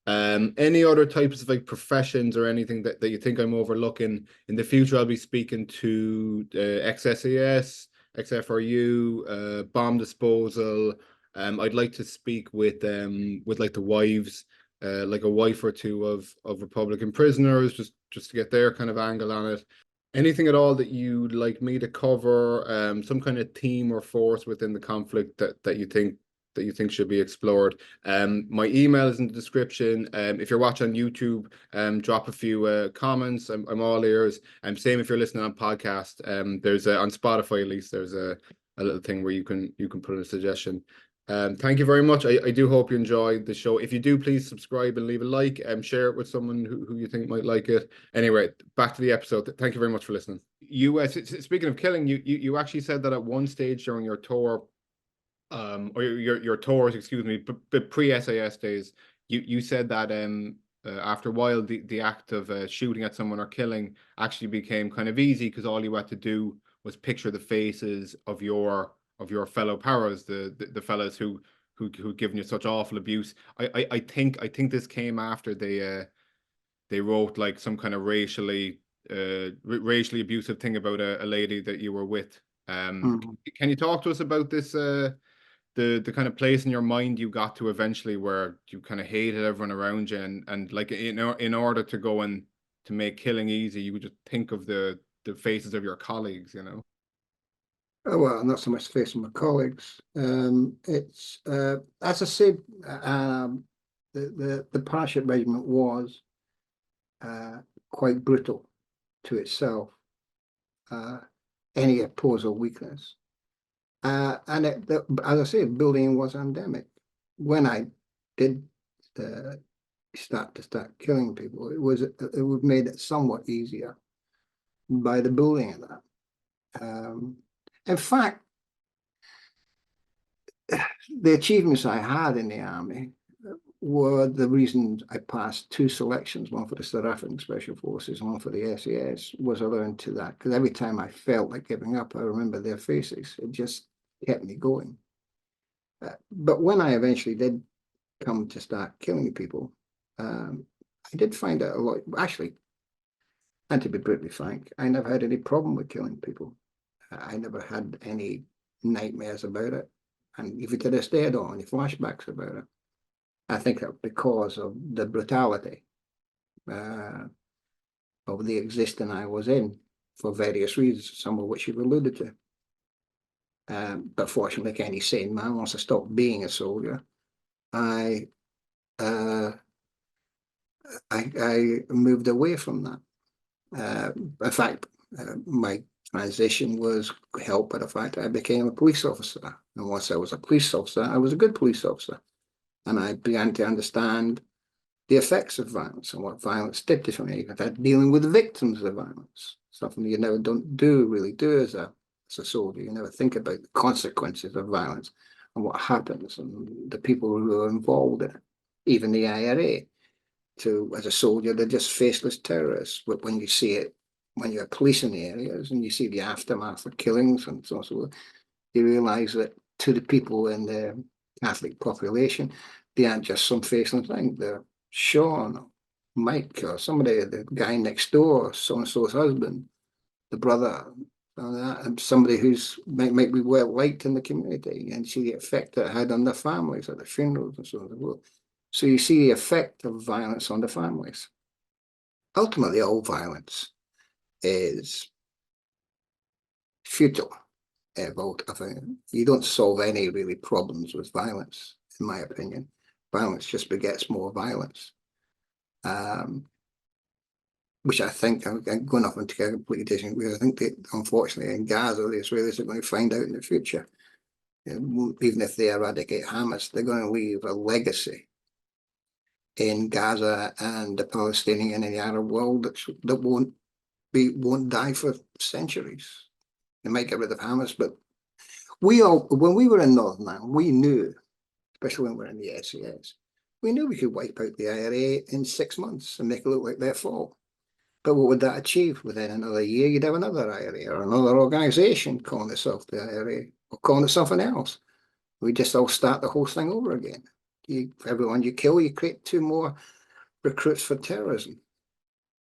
Any other types of like professions or anything that you think I'm overlooking. In the future, I'll be speaking to ex-SAS, ex-FRU, bomb disposal. I'd like to speak with like the wives, like a wife or two of Republican prisoners, just to get their kind of angle on it. Anything at all that you'd like me to cover, some kind of theme or force within the conflict that you think should be explored. My email is in the description. If you're watching on YouTube, drop a few comments. I'm all ears. Same if you're listening on podcast. There's on Spotify at least. There's a little thing where you can put in a suggestion. Thank you very much. I do hope you enjoyed the show. If you do, please subscribe and leave a like, and share it with someone who you think might like it. Anyway, back to the episode. Thank you very much for listening. Speaking of killing, you actually said that at one stage during your tour, or your tours, excuse me, but pre-SAS days, you said that after a while the act of shooting at someone or killing actually became kind of easy, because all you had to do was picture the faces of your fellow paras, the fellas who given you such awful abuse. I think this came after they wrote like some kind of racially abusive thing about a lady that you were with. Can you talk to us about this, the kind of place in your mind you got to eventually where you kind of hated everyone around you, and like in order to go and to make killing easy, you would just think of the faces of your colleagues, you know? Oh, well, not so much the face of my colleagues. It's as I said, the parachute regiment was quite brutal to itself. Any opposal weakness, and as I said, bullying was endemic. When I did start killing people, it was made it somewhat easier by the bullying of that. In fact, the achievements I had in the army were the reason I passed 2 selections, one for the South African Special Forces and one for the SAS, was owing to that. Because every time I felt like giving up, I remember their faces. It just kept me going. But when I eventually did come to start killing people, I did find out a lot. Actually, and to be brutally frank, I never had any problem with killing people. I never had any nightmares about it. And even to this day, I don't have any flashbacks about it. I think that because of the brutality of the existence I was in for various reasons, some of which you've alluded to. But fortunately, like any sane man, once I stopped being a soldier, I moved away from that. In fact, my transition was helped by the fact that I became a police officer. And once I was a police officer, I was a good police officer. And I began to understand the effects of violence and what violence did to me. In fact, dealing with victims of violence, something you never really do as a soldier. You never think about the consequences of violence and what happens and the people who are involved in it. Even the IRA, as a soldier, they're just faceless terrorists. But when you see it, when you're policing the areas and you see the aftermath of killings and so on, so you realise that to the people in the Catholic population, they aren't just some faceless thing. They're Sean, or Mike, or somebody, the guy next door, so-and-so's husband, the brother, and somebody who's might be well liked in the community, and see the effect that it had on their families at the funerals and so on. So you see the effect of violence on the families. Ultimately, all violence is futile. You don't solve any really problems with violence, in my opinion. Violence just begets more violence. Which I think, I'm going off into a completely different way. I think that unfortunately in Gaza, the Israelis are going to find out in the future. Even if they eradicate Hamas, they're going to leave a legacy in Gaza and the Palestinian and the Arab world that won't die for centuries. They might get rid of Hamas, but when we were in Northern Ireland, we knew, especially when we were in the SAS, we knew we could wipe out the IRA in 6 months and make it look like their fault. But what would that achieve? Within another year, you'd have another IRA or another organisation calling itself the IRA or calling it something else. We just all start the whole thing over again. Everyone you kill, you create 2 more recruits for terrorism.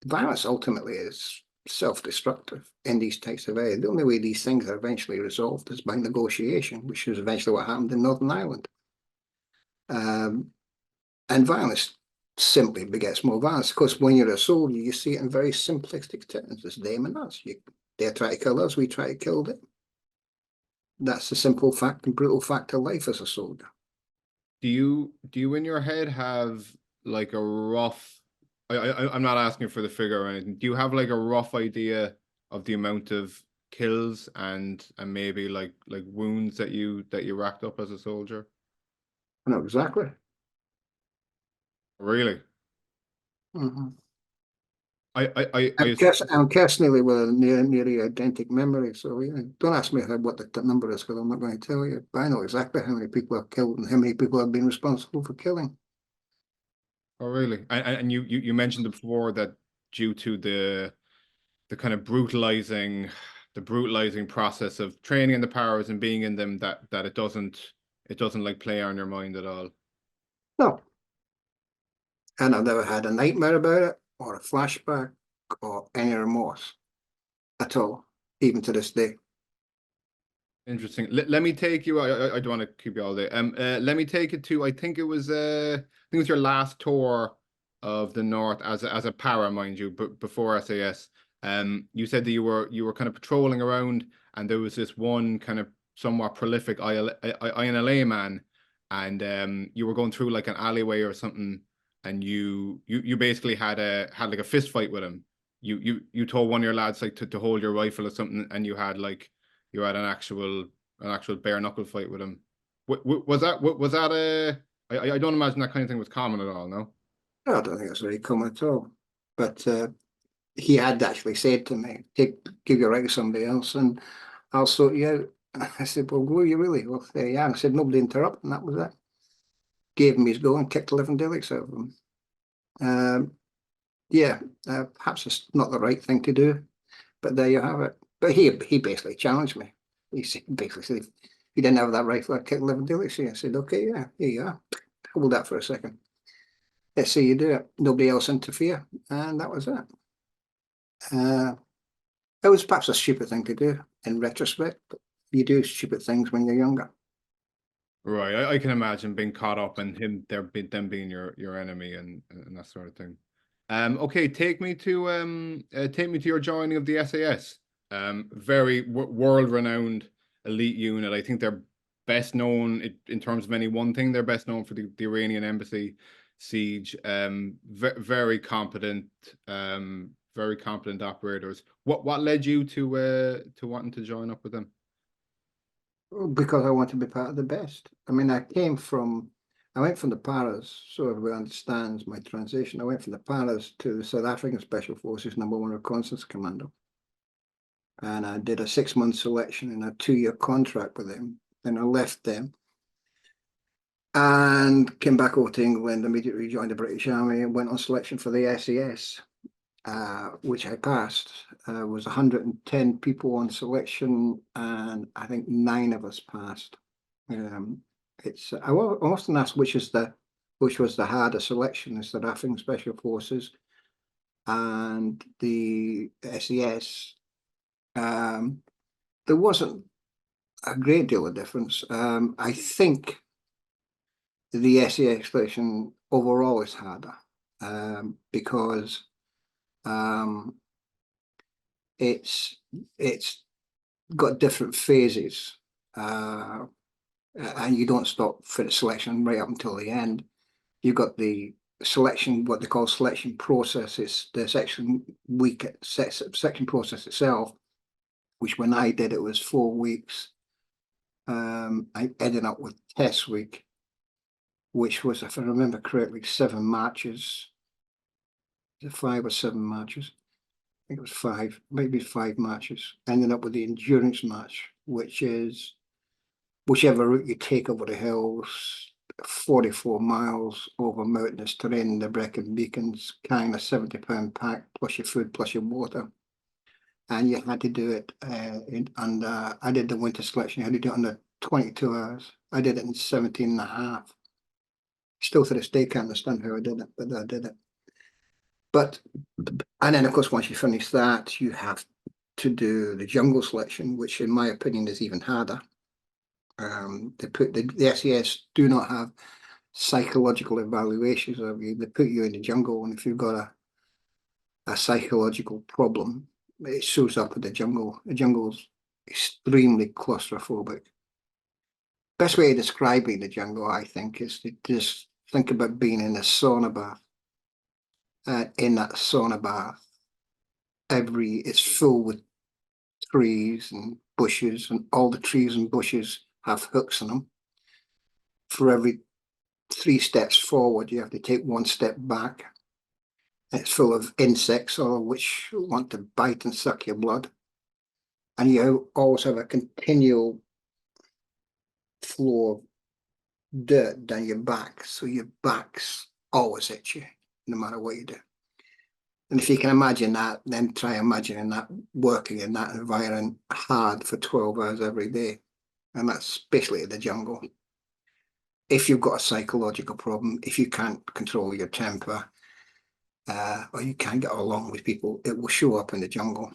Violence ultimately is self-destructive in these types of areas. The only way these things are eventually resolved is by negotiation, which is eventually what happened in Northern Ireland. And violence simply begets more violence. Of course, when you're a soldier, you see it in very simplistic terms. It's them and us. They try to kill us, we try to kill them. That's the simple fact and brutal fact of life as a soldier. Do you in your head have like a rough, I'm not asking for the figure or anything. Do you have like a rough idea of the amount of kills and maybe like wounds that you racked up as a soldier? I know exactly. Really? Mm-hmm. I I'm personally with a nearly identical memory, so don't ask me what the number is because I'm not going to tell you. But I know exactly how many people are killed and how many people have been responsible for killing. Oh, really? And you mentioned before that due to the kind of brutalizing process of training in the powers and being in them, that it doesn't like play on your mind at all. No, and I've never had a nightmare about it or a flashback or any remorse at all, even to this day. Interesting. Let me take you. I don't want to keep you all day. Let me take it to. I think it was your last tour of the North as a para, mind you, but before SAS. You said that you were kind of patrolling around, and there was this one kind of somewhat prolific INLA man, and you were going through like an alleyway or something, and you basically had like a fist fight with him. You told one of your lads like to hold your rifle or something, and you had an actual bare knuckle fight with him. Was that I don't imagine that kind of thing was common at all, no? I don't think it's very common at all. But he had actually said to me, give your right to somebody else and I'll sort you out. I said, well, will you really? Well, there you are. I said, nobody interrupt, and that was it. Gave him his go and kicked 11 daylicks out of him. Yeah, perhaps it's not the right thing to do, but there you have it. But he basically challenged me. He basically said, if you didn't have that rifle, I'd kick 11 daylicks. I said, okay, yeah, here you are. Hold that for a second. Let's see you do it. Nobody else interfere. And that was it. It was perhaps a stupid thing to do in retrospect, but you do stupid things when you're younger. Right. I can imagine being caught up and them being your enemy and that sort of thing. Okay, take me to your joining of the SAS. Very world renowned elite unit. I think they're best known in terms of any one thing. They're best known for the Iranian embassy siege. Very competent operators. What led you to wanting to join up with them? Because I want to be part of the best. I mean, I went from the PARAs, so everybody understands my transition. I went from the PARAs to the South African Special Forces #1 Reconnaissance Commando. And I did a 6-month selection and a 2-year contract with them. Then I left them and came back over to England, immediately joined the British Army and went on selection for the SAS, which I passed. Was 110 people on selection, and I think 9 of us passed. I often ask which was the harder selection, is the African Special Forces and the SAS. There wasn't a great deal of difference. I think the SAS selection overall is harder because it's got different phases, and you don't stop for the selection right up until the end. You've got the selection, what they call selection process. It's the section process itself, which when I did it was 4 weeks. I ended up with test week, which was, if I remember correctly, 7 marches. Is it 5 or 7 marches? I think it was 5, maybe 5 marches. Ended up with the endurance march, which is whichever route you take over the hills, 44 miles over mountainous terrain, the Brecon Beacons, carrying a 70-pound pack, plus your food, plus your water. And you had to do it I did the winter selection, you had to do it under 22 hours. I did it in 17 and a half. Still to this day can't understand how I did it, but I did it. And then of course, once you finish that, you have to do the jungle selection, which in my opinion is even harder. The SAS do not have psychological evaluations of you. They put you in the jungle, and if you've got a psychological problem, it shows up in the jungle. The jungle's extremely claustrophobic. Best way of describing the jungle, I think, is to just think about being in a sauna bath. In that sauna bath, it's full with trees and bushes, and all the trees and bushes have hooks in them. For every 3 steps forward, you have to take 1 step back. It's full of insects, all of which want to bite and suck your blood. And you always have a continual flow of dirt down your back. So your back's always itchy, no matter what you do. And if you can imagine that, then try imagining that working in that environment hard for 12 hours every day. And that's basically the jungle. If you've got a psychological problem, if you can't control your temper, or you can't get along with people, it will show up in the jungle.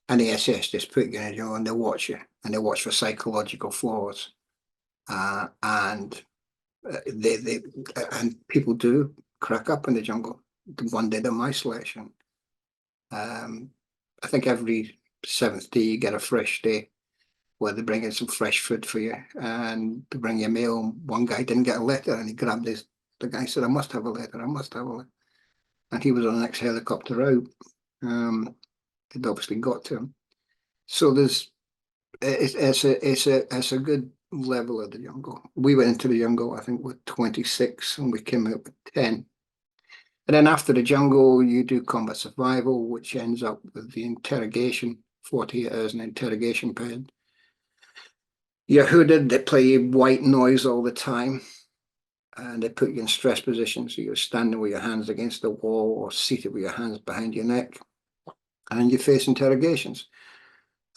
And the SS just put you in the jungle and they watch you, and they watch for psychological flaws. And people do crack up in the jungle. The one day in my selection. I think every 7th day you get a fresh day where they bring in some fresh food for you, and they bring you a meal. One guy didn't get a letter, and he grabbed the guy said, I must have a letter, I must have a letter. And he was on the next helicopter out. It obviously got to him. So it's a good level of the jungle. We went into the jungle, I think, with 26, and we came out with 10. And then after the jungle, you do combat survival, which ends up with the interrogation, 48 hours in interrogation period. You're hooded, they play white noise all the time, and they put you in stress positions. So you're standing with your hands against the wall or seated with your hands behind your neck, and you face interrogations.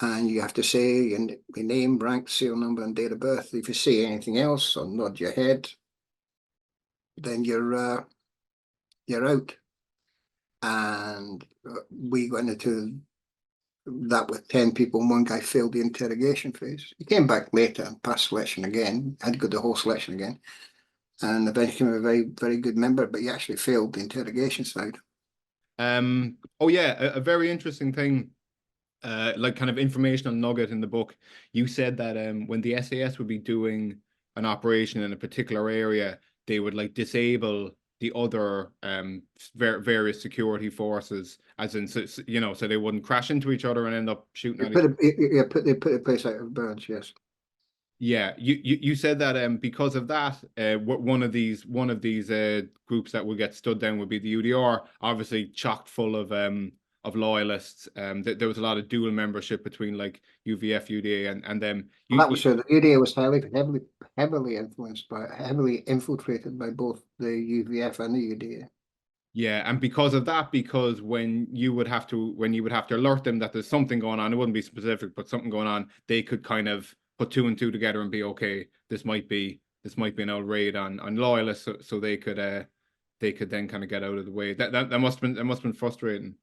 And you have to say your name, rank, serial number, and date of birth. If you say anything else or nod your head, then you're out. And we went into that with 10 people, and one guy failed the interrogation phase. He came back later and passed selection again, had to go the whole selection again, and eventually became a very, very good member, but he actually failed the interrogation side. Oh yeah, a very interesting thing, like kind of informational nugget in the book. You said that when the SAS would be doing an operation in a particular area, they would like disable the other various security forces, as in, so, you know, so they wouldn't crash into each other and end up shooting at each other. They put a place out of bounds, yes. Yeah, you said that because of that, one of these groups that would get stood down would be the UDR, obviously chock full of loyalists. There was a lot of dual membership between like UVF, UDA, and them. Well, that was so the UDA was heavily influenced by, heavily infiltrated by both the UVF and the UDA. Yeah, and because of that, because when you would have to alert them that there's something going on, it wouldn't be specific, but something going on, they could kind of put two and two together and be okay. This might be an old raid on loyalists, so they could then kind of get out of the way. That must have been frustrating.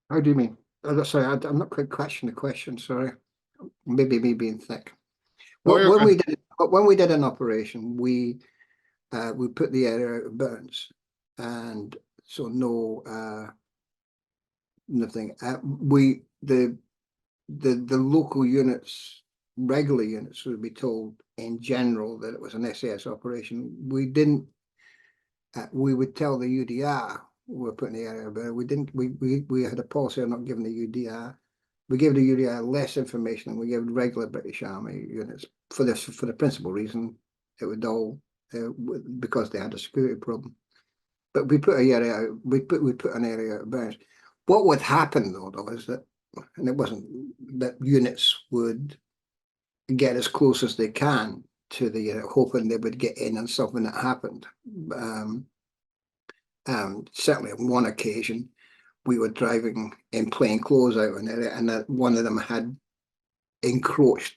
How do you mean? Sorry, I'm not quite catching the question. Sorry, maybe me being thick. Oh, Well, when we did an operation, we put the area out of bounds, and so nothing. The local units, regular units, would be told in general that it was an SAS operation. We didn't. We would tell the UDR we were putting the area, but we didn't. We had a policy of not giving the UDR. We gave the UDR less information than we gave regular British Army units for the principal reason it would all because they had a security problem. But we put an area out. We put an area out of bounds. What would happen though is that, and it wasn't that units would get as close as they can to the unit, hoping they would get in on something that happened. Certainly on one occasion, we were driving in plain clothes out in an area, and that one of them had encroached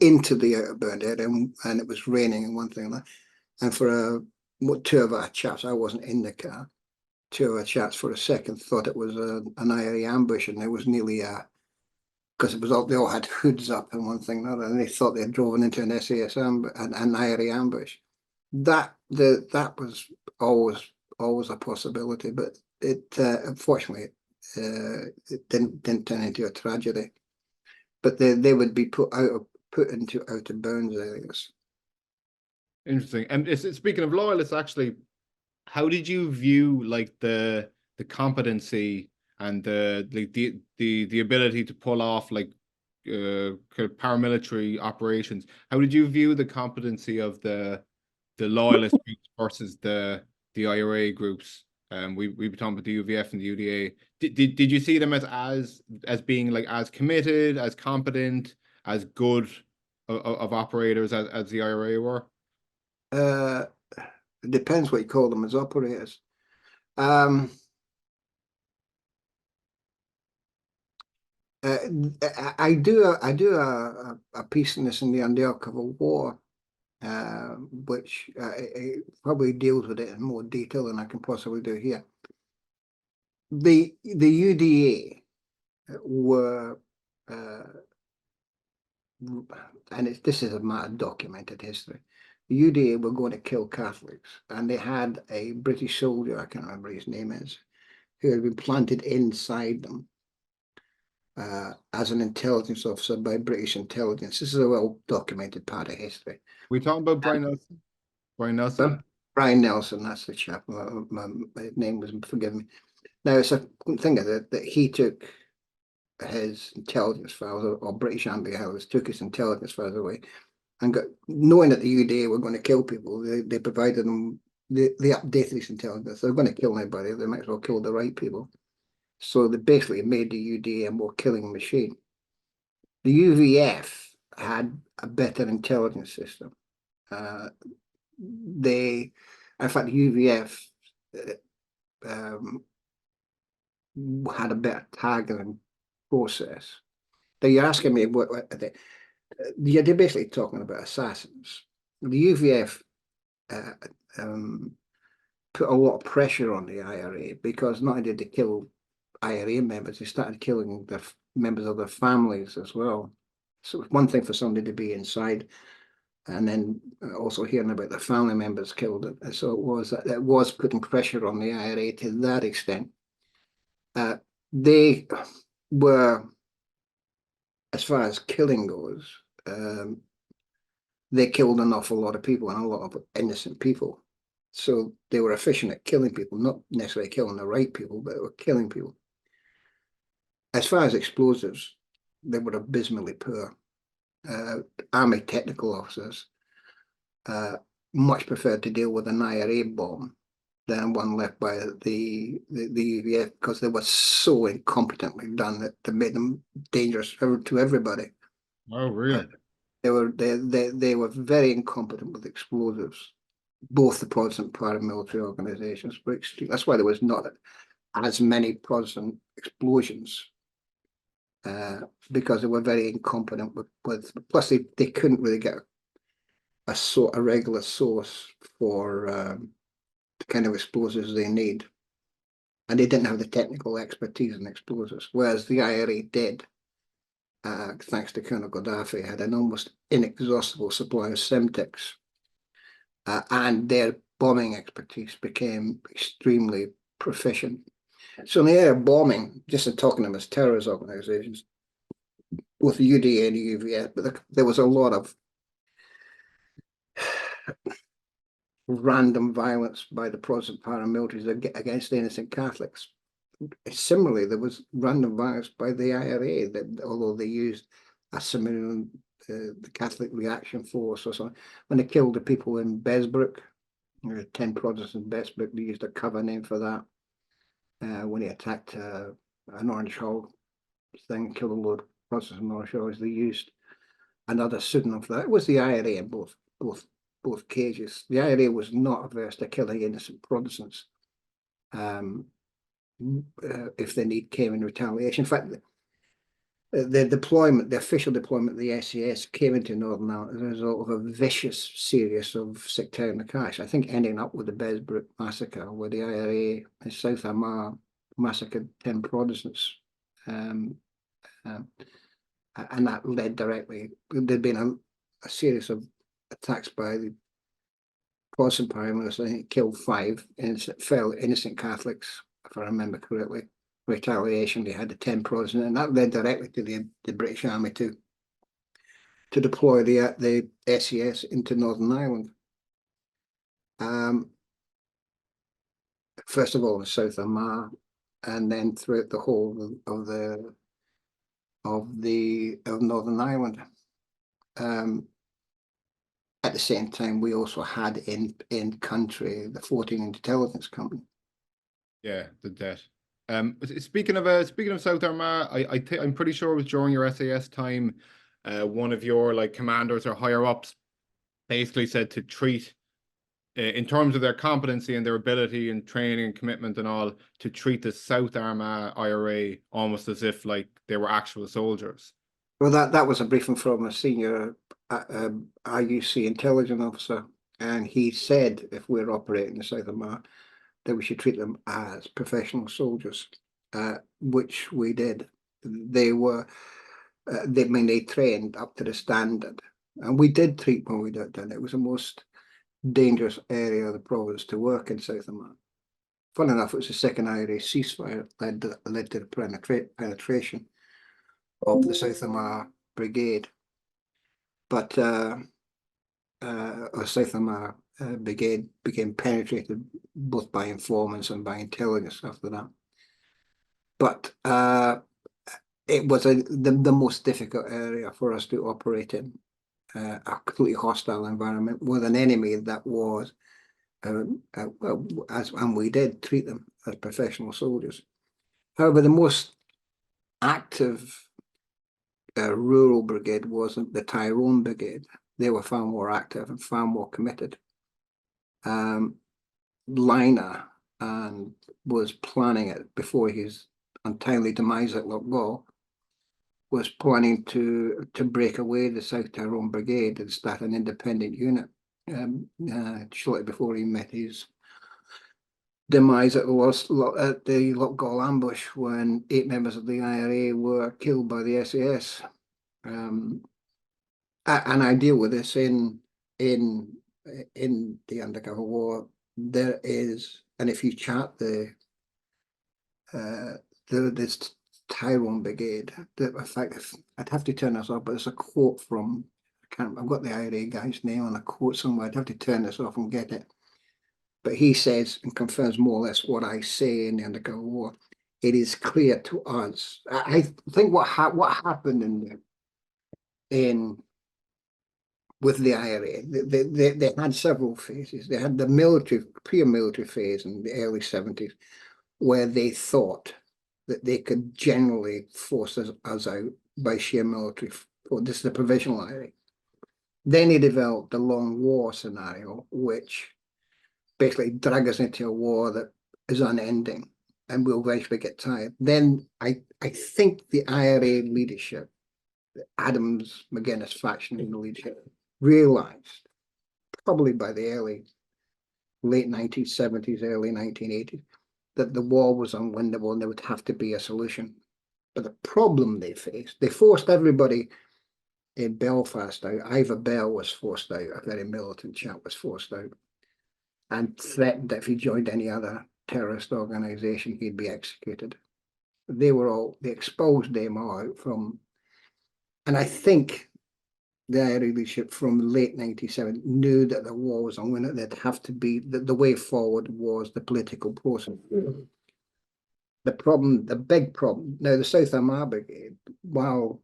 into the outbound area, and it was raining and one thing like that. And for two of our chaps, I wasn't in the car. Two of our chaps for a second thought it was an IRA ambush, and it was nearly because it was all, they all had hoods up and one thing or another, and they thought they had driven into an SAS an IRA ambush. That was always a possibility, but it unfortunately it didn't turn into a tragedy. But they would be put into out of bounds areas. Interesting. And speaking of loyalists, actually, how did you view like the competency and the ability to pull off like kind of paramilitary operations? How did you view the competency of the loyalist groups versus the IRA groups? We've been talking about the UVF and the UDA. Did you see them as being like as committed, as competent, as good of operators as the IRA were? It depends what you call them as operators. I do a piece in this in the Undercover War, which probably deals with it in more detail than I can possibly do here. The UDA were, and this is a matter of documented history. The UDA were going to kill Catholics, and they had a British soldier, I can't remember his name is, who had been planted inside them as an intelligence officer by British intelligence. This is a well-documented part of history. We talking about Brian Nelson? Brian Nelson? Brian Nelson, that's the chap. My name was, forgive me. Now, it's a thing that he took his intelligence files, or British Army House took his intelligence files away, and got, knowing that the UDA were going to kill people, they provided them, they updated his intelligence. They're going to kill anybody, they might as well kill the right people. So they basically made the UDA a more killing machine. The UVF had a better intelligence system. In fact, the UVF had a better targeting process. Now you're asking me what they're basically talking about assassins. The UVF put a lot of pressure on the IRA because not only did they kill IRA members, they started killing their members of their families as well. So it's one thing for somebody to be inside, and then also hearing about the family members killed. So it was putting pressure on the IRA to that extent. They were, as far as killing goes, they killed an awful lot of people and a lot of innocent people. So they were efficient at killing people, not necessarily killing the right people, but they were killing people. As far as explosives, they were abysmally poor. Army technical officers much preferred to deal with an IRA bomb than one left by the UVF, because they were so incompetently done that they made them dangerous to everybody. Oh, really? They were very incompetent with explosives. Both the Protestant paramilitary organizations were extreme. That's why there was not as many Protestant explosions, because they were very incompetent with plus they couldn't really get a regular source for the kind of explosives they need, and they didn't have the technical expertise in explosives, whereas the IRA did. Thanks to Colonel Gaddafi, had an almost inexhaustible supply of Semtex, and their bombing expertise became extremely proficient. So in the area of bombing, just in talking them as terrorist organizations, both the UDA and the UVF, but there was a lot of random violence by the Protestant paramilitaries against innocent Catholics. Similarly, there was random violence by the IRA, that although they used a similar the Catholic Reaction Force or something, when they killed the people in Besbrook, 10 Protestants in Besbrook, they used a cover name for that. When he attacked an Orange Hall thing, killed a load of Protestants in Orange Hall, they used another pseudonym for that. It was the IRA in both cases. The IRA was not averse to killing innocent Protestants if the need came in retaliation. In fact, the official deployment of the SAS came into Northern Ireland as a result of a vicious series of sectarian attacks, I think ending up with the Besbrook Massacre, where the IRA in South Armagh massacred 10 Protestants. And that led directly, there'd been a series of attacks by the Protestant paramilitaries. I think it killed 5 innocent Catholics, if I remember correctly. Retaliation, they had the 10 Protestants, and that led directly to the British Army to deploy the SAS into Northern Ireland. First of all in South Armagh, and then throughout the whole of Northern Ireland. At the same time, we also had in country the 14 Intelligence Company. Yeah, the debt. Speaking of South Armagh, I'm pretty sure it was during your SAS time, one of your like commanders or higher ups basically said to treat, in terms of their competency and their ability and training and commitment and all, to treat the South Armagh IRA almost as if like they were actual soldiers. Well, that was a briefing from a senior IUC intelligence officer, and he said if we're operating in South Armagh, that we should treat them as professional soldiers, which we did. They trained up to the standard, and we did treat when we did it. It was the most dangerous area of the province to work in South Armagh. Fun enough, it was the second IRA ceasefire led to the penetration of the South Armagh Brigade, but South Armagh Brigade became penetrated both by informants and by intelligence after that. But it was the most difficult area for us to operate in, a completely hostile environment with an enemy that was, and we did treat them as professional soldiers. However, the most active rural brigade wasn't the Tyrone Brigade. They were far more active and far more committed. Liner and was planning it before his untimely demise at Lochgall, was planning to break away the South Tyrone Brigade and start an independent unit shortly before he met his demise at the Lockgall ambush when 8 members of the IRA were killed by the SAS. And I deal with this in the undercover war. There is, and if you chart this Tyrone Brigade, in fact, I'd have to turn this off, but it's a quote from, I've got the IRA guy's name on a quote somewhere. I'd have to turn this off and get it. But he says and confirms more or less what I say in the undercover war. It is clear to us. I think what happened with the IRA, they had several phases. They had the military, pre-military phase in the early 70s, where they thought that they could generally force us out by sheer military force. This is the provisional IRA. Then he developed the long war scenario, which basically drag us into a war that is unending and we'll eventually get tired. Then I think the IRA leadership, the Adams, McGuinness faction in the leadership, realized probably by the late 1970s, early 1980s, that the war was unwinnable and there would have to be a solution. But the problem they faced, they forced everybody in Belfast out. Ivor Bell was forced out, a very militant chap was forced out, and threatened that if he joined any other terrorist organization, he'd be executed. They exposed them all out from, and I think the IRA leadership from late 97 knew that the war was unwinnable. There'd have to be, the way forward was the political process. The problem, the big problem, now the South Armagh Brigade, while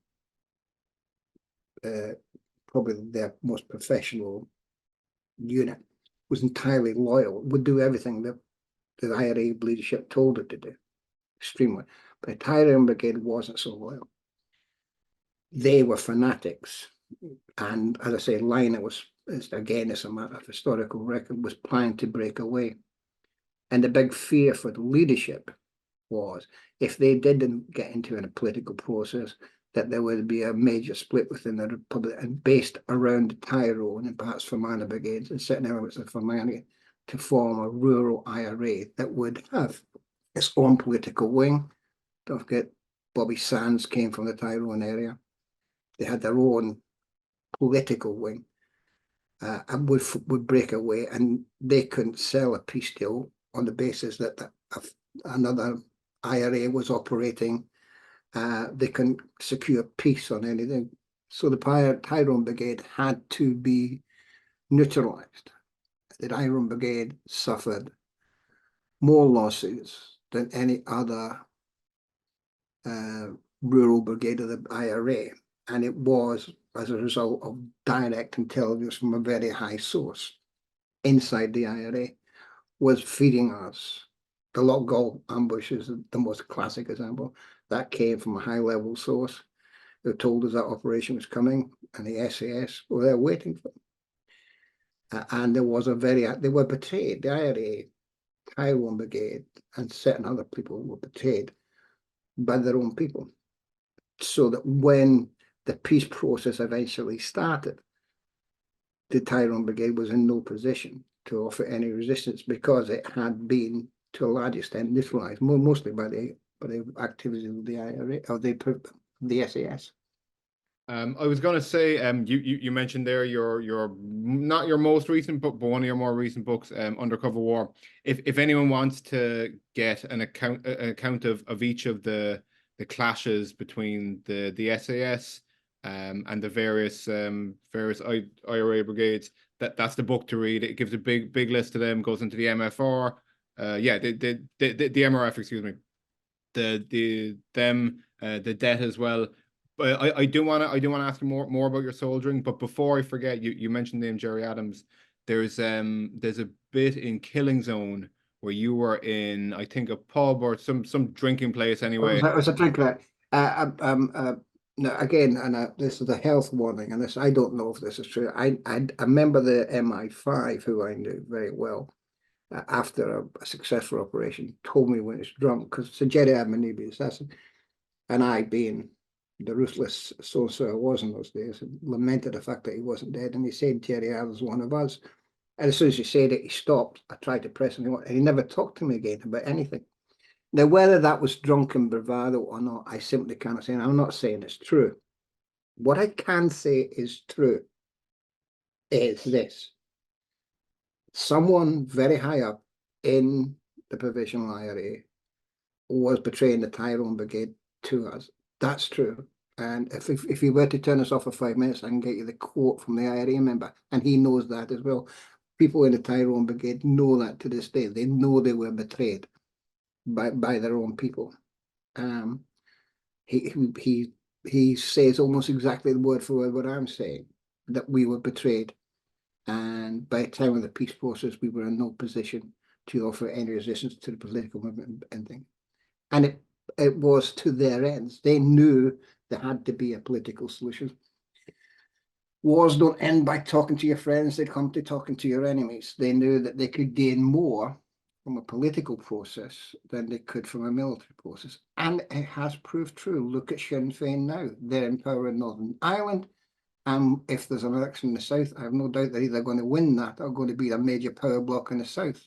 probably their most professional unit, was entirely loyal, would do everything that the IRA leadership told it to do, extremely. But the Tyrone Brigade wasn't so loyal. They were fanatics. And as I say, Lynott was, again, it's a matter of historical record, was planning to break away. And the big fear for the leadership was if they didn't get into a political process, that there would be a major split within the Republic and based around the Tyrone and perhaps Fermanagh brigades and certain elements of Fermanagh to form a rural IRA that would have its own political wing. Don't forget, Bobby Sands came from the Tyrone area. They had their own political wing and would break away, and they couldn't sell a peace deal on the basis that another IRA was operating. They couldn't secure peace on anything. So the Tyrone Brigade had to be neutralized. The Tyrone Brigade suffered more losses than any other rural brigade of the IRA. And it was as a result of direct intelligence from a very high source inside the IRA was feeding us. The Lockgall ambush is the most classic example. That came from a high-level source who told us that operation was coming, and the SAS were there waiting for them. And there was they were betrayed. The IRA, Tyrone Brigade, and certain other people were betrayed by their own people. So that when the peace process eventually started, the Tyrone Brigade was in no position to offer any resistance because it had been, to a large extent, neutralized, mostly by the activities of the IRA, of the SAS. I was going to say, you mentioned there your not your most recent book, but one of your more recent books, Undercover War. If anyone wants to get an account of each of the clashes between the SAS and the various IRA brigades, that's the book to read. It gives a big list of them, goes into the MFR, the MRF, excuse me, the debt as well. But I do want to ask you more about your soldiering. But before I forget, you mentioned the name Gerry Adams. There's a bit in Killing Zone where you were in, I think, a pub or some drinking place anyway. It was a drinking. Now again, and this is a health warning, and this I don't know if this is true. I remember the MI5, who I knew very well, after a successful operation, told me when he's drunk, because it's a Gerry Adams assassin, and I, being the ruthless soldier I was in those days, lamented the fact that he wasn't dead, and he said Gerry Adams was one of us. And as soon as he said it, he stopped. I tried to press him, and he never talked to me again about anything. Now, whether that was drunken bravado or not, I simply cannot say. And I'm not saying it's true. What I can say is true is this. Someone very high up in the Provisional IRA was betraying the Tyrone Brigade to us. That's true. And if you were to turn us off for 5 minutes, I can get you the quote from the IRA member, and he knows that as well. People in the Tyrone Brigade know that to this day. They know they were betrayed by their own people. He says almost exactly the word for word what I'm saying, that we were betrayed. And by the time of the peace process, we were in no position to offer any resistance to the political movement and thing. And it was to their ends. They knew there had to be a political solution. Wars don't end by talking to your friends, they come to talking to your enemies. They knew that they could gain more from a political process than they could from a military process. And it has proved true. Look at Sinn Féin now. They're in power in Northern Ireland. And if there's an election in the south, I have no doubt they're either going to win that or going to be a major power bloc in the south.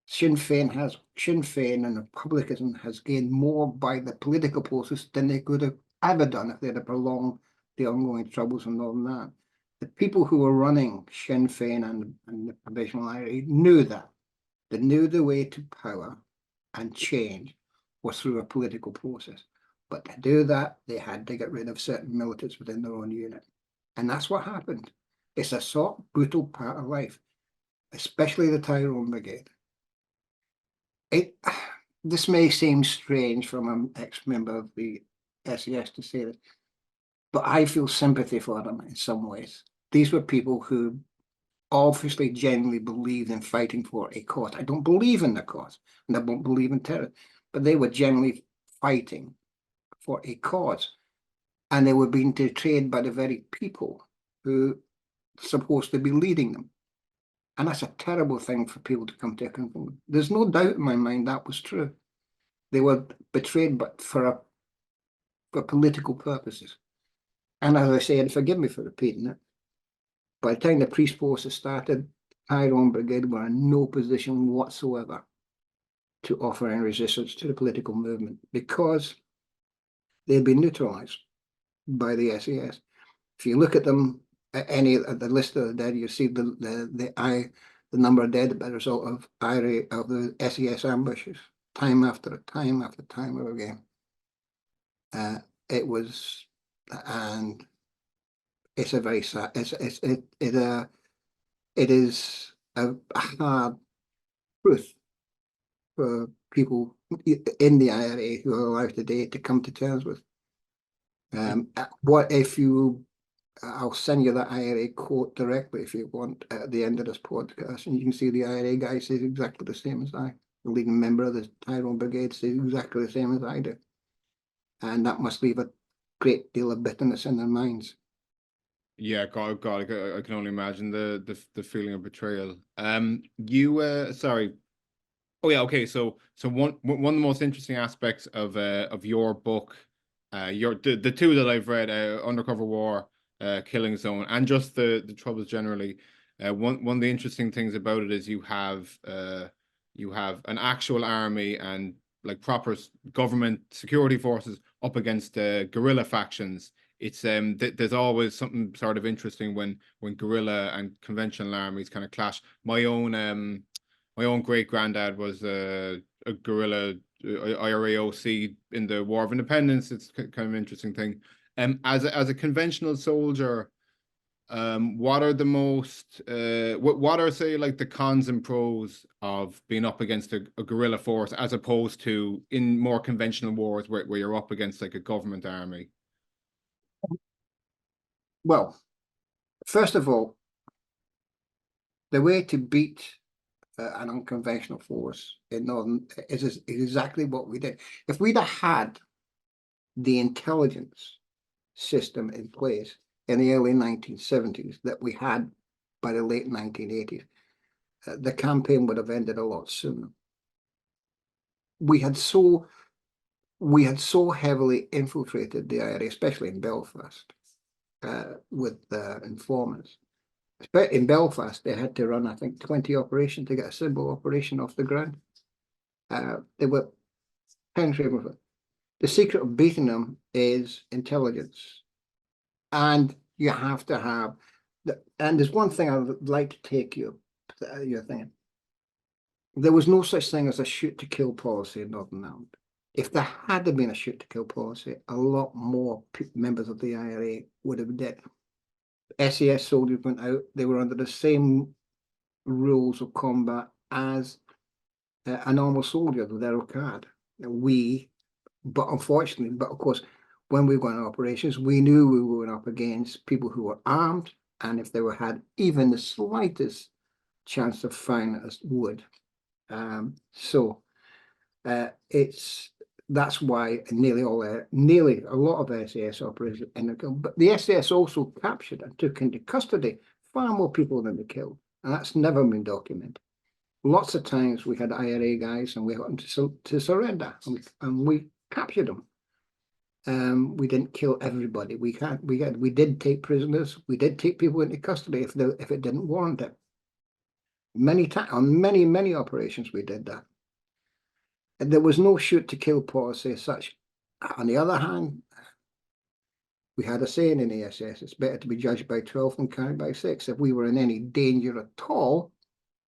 Sinn Féin and republicanism has gained more by the political process than they could have ever done if they'd have prolonged the ongoing troubles in Northern Ireland. The people who were running Sinn Féin and the Provisional IRA knew that. They knew the way to power and change was through a political process. But to do that, they had to get rid of certain militants within their own unit. And that's what happened. It's a sort of brutal part of life, especially the Tyrone Brigade. This may seem strange from an ex-member of the SAS to say this, but I feel sympathy for them in some ways. These were people who obviously genuinely believed in fighting for a cause. I don't believe in the cause, and I don't believe in terror, but they were genuinely fighting for a cause, and they were being betrayed by the very people who are supposed to be leading them. And that's a terrible thing for people to come to a conclusion. There's no doubt in my mind that was true. They were betrayed, but for political purposes. And as I said, forgive me for repeating it, by the time the peace process started, Tyrone Brigade were in no position whatsoever to offer any resistance to the political movement because they'd been neutralized by the SAS. If you look at them, the list of the dead, you see the number of dead by the result of the SAS ambushes, time after time after time again. It was, and it's a very sad. It is a hard truth for people in the IRA who are alive today to come to terms with. What if you? I'll send you the IRA quote directly if you want at the end of this podcast, and you can see the IRA guy says exactly the same as I. The leading member of the Tyrone Brigade says exactly the same as I do, and that must leave a great deal of bitterness in their minds. Yeah, God, I can only imagine the feeling of betrayal. Sorry. Oh yeah, okay. So one of the most interesting aspects of your book, the two that I've read, Undercover War, Killing Zone, and just the Troubles generally. One of the interesting things about it is you have an actual army and like proper government security forces up against guerrilla factions. It's there's always something sort of interesting when guerrilla and conventional armies kind of clash. My own great granddad was a guerrilla IRAOC in the War of Independence. It's kind of an interesting thing. As a conventional soldier, what are the most what are say like the cons and pros of being up against a guerrilla force as opposed to in more conventional wars where you're up against like a government army? Well, first of all, the way to beat an unconventional force in Northern is exactly what we did. If we'd have had the intelligence system in place in the early 1970s that we had by the late 1980s, the campaign would have ended a lot sooner. We had so heavily infiltrated the IRA, especially in Belfast, with informants, But in Belfast, they had to run, I think, 20 operations to get a simple operation off the ground. They were penetrating with it. The secret of beating them is intelligence. And you have to have, and there's one thing I would like to take your thing. There was no such thing as a shoot to kill policy in Northern Ireland. If there had been a shoot to kill policy, a lot more members of the IRA would have been dead. SAS soldiers went out, they were under the same rules of combat as a normal soldier with their card. But unfortunately, but of course, when we went on operations, we knew we were up against people who were armed, and if they had even the slightest chance of finding us, would. That's why nearly a lot of SAS operations ended up. But the SAS also captured and took into custody far more people than they killed, and that's never been documented. Lots of times we had IRA guys and we got them to surrender, and we captured them. We didn't kill everybody. We did take prisoners. We did take people into custody if it didn't warrant it. Many times on many operations we did that. And there was no shoot to kill policy as such. On the other hand, we had a saying in the SS: it's better to be judged by 12 than carried by 6. If we were in any danger at all,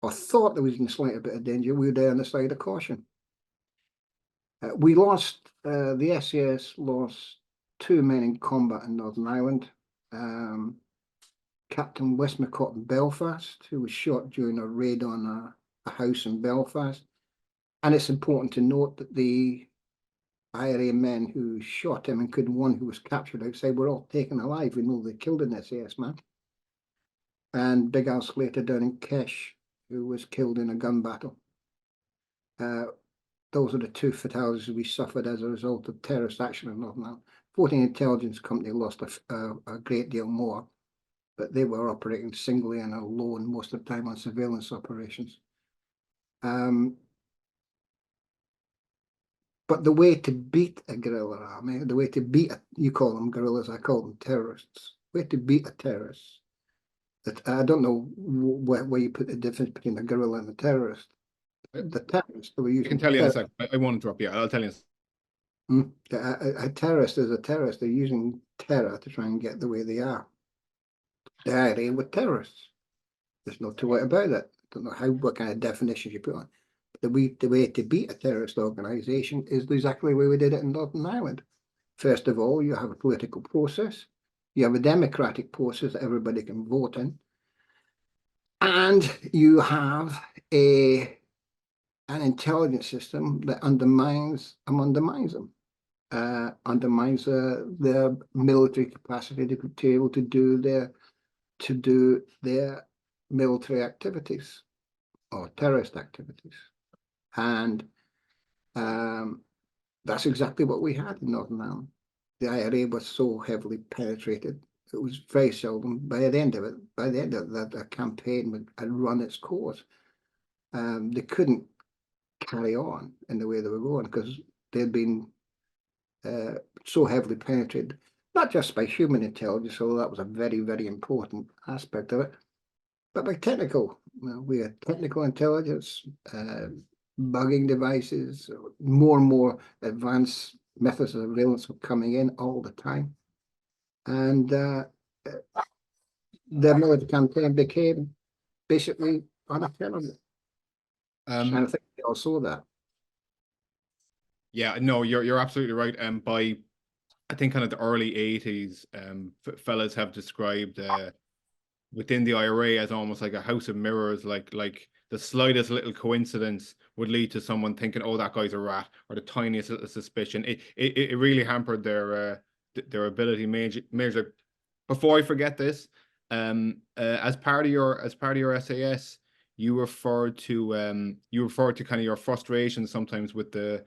or thought there was in slight bit of danger, we would err on the side of caution. We lost, the SAS lost 2 men in combat in Northern Ireland. Captain Westmacott in Belfast, who was shot during a raid on a house in Belfast. And it's important to note that the IRA men who shot him, including one who was captured outside, were all taken alive. We know they killed an SAS man. And Big Al Slater down in Kesh, who was killed in a gun battle. Those are the 2 fatalities we suffered as a result of terrorist action in Northern Ireland. 14 Intelligence Company lost a great deal more, but they were operating singly and alone most of the time on surveillance operations. But the way to beat a guerrilla army, the way to beat, you call them guerrillas, I call them terrorists. The way to beat a terrorist, that I don't know where you put the difference between a guerrilla and a terrorist. The terrorists that were using. I can tell you in a second. I won't interrupt you. I'll tell you. A terrorist is a terrorist. They're using terror to try and get the way they are. The IRA were terrorists. There's no two way about it. I don't know what kind of definitions you put on. The way to beat a terrorist organisation is exactly the way we did it in Northern Ireland. First of all, you have a political process. You have a democratic process that everybody can vote in. And you have an intelligence system that undermines them, undermines their military capacity to be able to do their military activities or terrorist activities. And that's exactly what we had in Northern Ireland. The IRA was so heavily penetrated, it was very seldom. By the end of the campaign had run its course. They couldn't carry on in the way they were going because they'd been so heavily penetrated, not just by human intelligence, although that was a very, very important aspect of it, but by technical. We had technical intelligence, bugging devices, more and more advanced methods of surveillance were coming in all the time. And the military campaign became basically unaccountable. And I think they all saw that. Yeah, no, you're absolutely right. By I think kind of the early 80s, fellas have described within the IRA as almost like a house of mirrors, like the slightest little coincidence would lead to someone thinking, oh, that guy's a rat, or the tiniest little suspicion. It really hampered their ability major. Before I forget this, as part of your SAS, you referred to kind of your frustration sometimes with the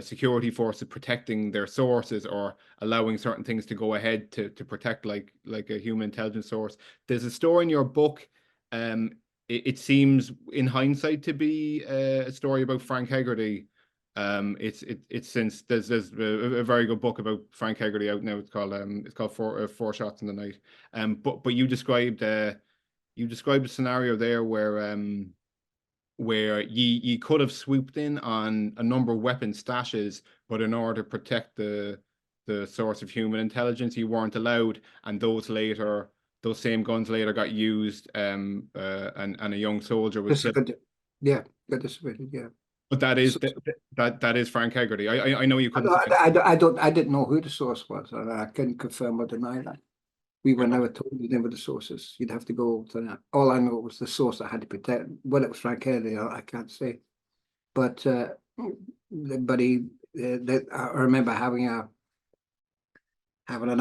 security forces protecting their sources or allowing certain things to go ahead to protect like a human intelligence source. There's a story in your book, it seems in hindsight to be a story about Frank Hegarty. It's since there's a very good book about Frank Hegarty out now. It's called Four Shots in the Night. But you described you described a scenario there where ye could have swooped in on a number of weapon stashes, but in order to protect the source of human intelligence, you weren't allowed, and those same guns later got used, and a young soldier was killed. Yeah, got dissipated, yeah. But that is So, that is Frank Haggerty. I know you couldn't. I didn't know who the source was, and I couldn't confirm or deny that. We were Fair enough. never told the name of the sources. You'd have to go to that. All I know was the source I had to protect. Whether it was Frank Kennedy, I can't say. But I remember having an